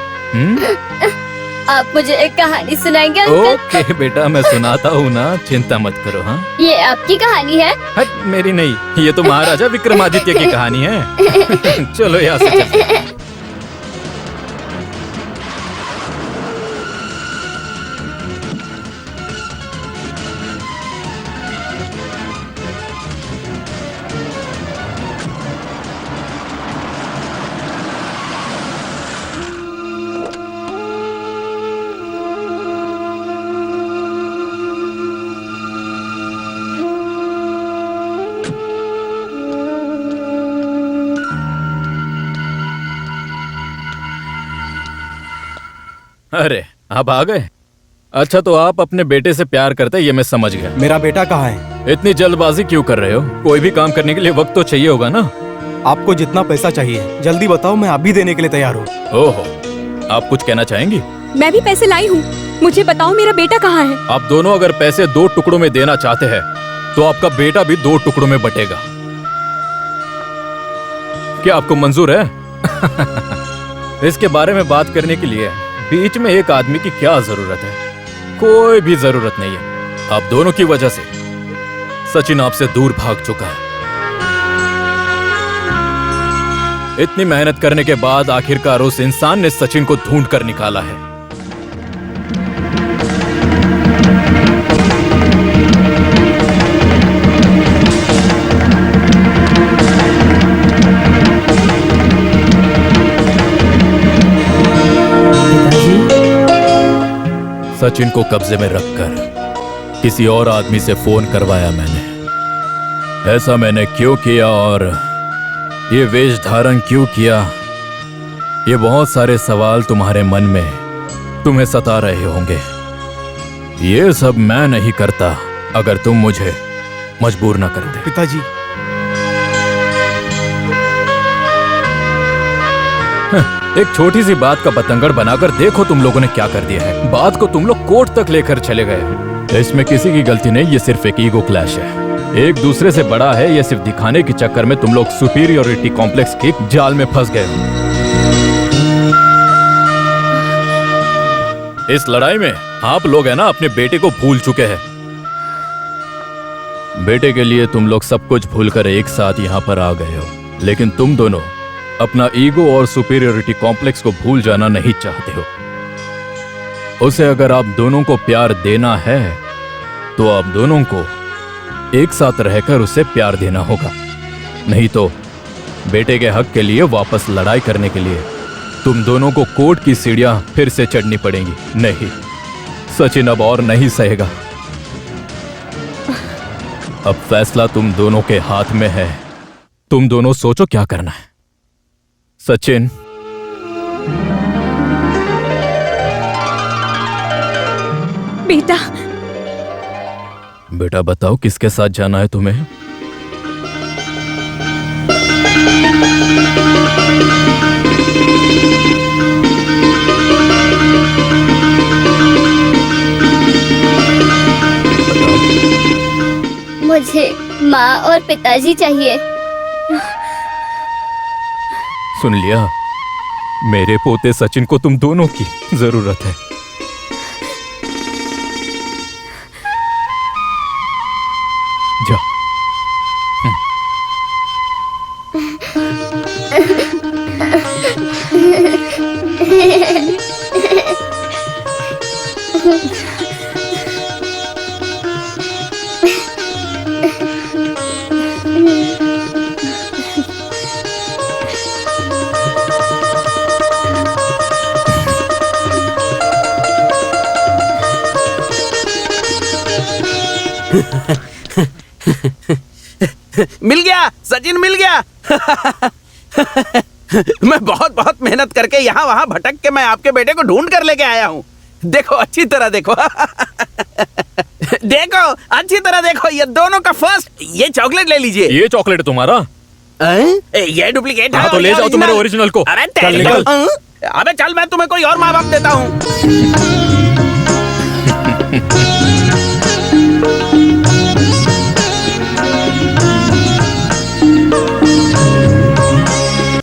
आप मुझे एक कहानी सुनाएंगे अंकल? ओके बेटा, मैं सुनाता हूँ ना, चिंता मत करो। हाँ, ये आपकी कहानी है? हट, मेरी नहीं, ये तो महाराजा विक्रमादित्य की कहानी है। चलो यहाँ से चलते हैं। अरे आप आ गए। अच्छा, तो आप अपने बेटे से प्यार करते, ये मैं समझ गया। मेरा बेटा कहाँ है? इतनी जल्दबाजी क्यों कर रहे हो? कोई भी काम करने के लिए वक्त तो चाहिए होगा ना। आपको जितना पैसा चाहिए जल्दी बताओ, मैं अभी देने के लिए तैयार हूँ। ओहो, आप कुछ कहना चाहेंगी? मैं भी पैसे लाई हूँ, मुझे बताओ मेरा बेटा कहाँ है? आप दोनों अगर पैसे 2 टुकड़ों में देना चाहते हैं तो आपका बेटा भी 2 टुकड़ों में बटेगा। क्या आपको मंजूर है? इसके बारे में बात करने के लिए बीच में एक आदमी की क्या जरूरत है? कोई भी जरूरत नहीं है। आप दोनों की वजह से सचिन आपसे दूर भाग चुका है। इतनी मेहनत करने के बाद आखिरकार उस इंसान ने सचिन को ढूंढ कर निकाला है। सचिन को कब्जे में रखकर किसी और आदमी से फोन करवाया मैंने। ऐसा मैंने क्यों किया और ये वेश धारण क्यों किया, ये बहुत सारे सवाल तुम्हारे मन में तुम्हें सता रहे होंगे। ये सब मैं नहीं करता अगर तुम मुझे मजबूर ना करते। पिताजी, एक छोटी सी बात का बतंगड़ बनाकर देखो तुम लोगों ने क्या कर दिया है। बात को तुम लोग कोर्ट तक लेकर चले गए। इसमें किसी की गलती नहीं, ये सिर्फ एक ईगो क्लैश है। एक दूसरे से बड़ा है, ये सिर्फ दिखाने के चक्कर में तुम लोग सुपीरियोरिटी कॉम्प्लेक्स के जाल में फंस गए हो। इस लड़ाई में आप लोग है ना अपने बेटे को भूल चुके हैं। बेटे के लिए तुम लोग सब कुछ भूलकर एक साथ यहाँ पर आ गए हो, लेकिन तुम दोनों अपना ईगो और सुपीरियोरिटी कॉम्प्लेक्स को भूल जाना नहीं चाहते हो। उसे अगर आप दोनों को प्यार देना है तो आप दोनों को एक साथ रहकर उसे प्यार देना होगा, नहीं तो बेटे के हक के लिए वापस लड़ाई करने के लिए तुम दोनों को कोर्ट की सीढ़ियां फिर से चढ़नी पड़ेंगी। नहीं, सचिन अब और नहीं सहेगा। अब फैसला तुम दोनों के हाथ में है। तुम दोनों सोचो क्या करना है। सचिन, बेटा बेटा बताओ किसके साथ जाना है तुम्हें? मुझे माँ और पिताजी चाहिए। सुन लिया, मेरे पोते सचिन को तुम दोनों की जरूरत है। जा। मिल गया, सचिन मिल गया। मैं बहुत बहुत मेहनत करके यहाँ वहाँ भटक के मैं आपके बेटे को ढूंढ कर लेके आया हूँ। देखो अच्छी तरह देखो। देखो अच्छी तरह देखो, ये दोनों का फर्स्ट। ये चॉकलेट ले लीजिए। ये चॉकलेट तुम्हारा? ये डुप्लीकेट है। हाँ तो ले जाओ तुम्हारे ओरिजिनल को। अबे चल, मैं तुम्हें कोई और माँ बाप देता हूँ।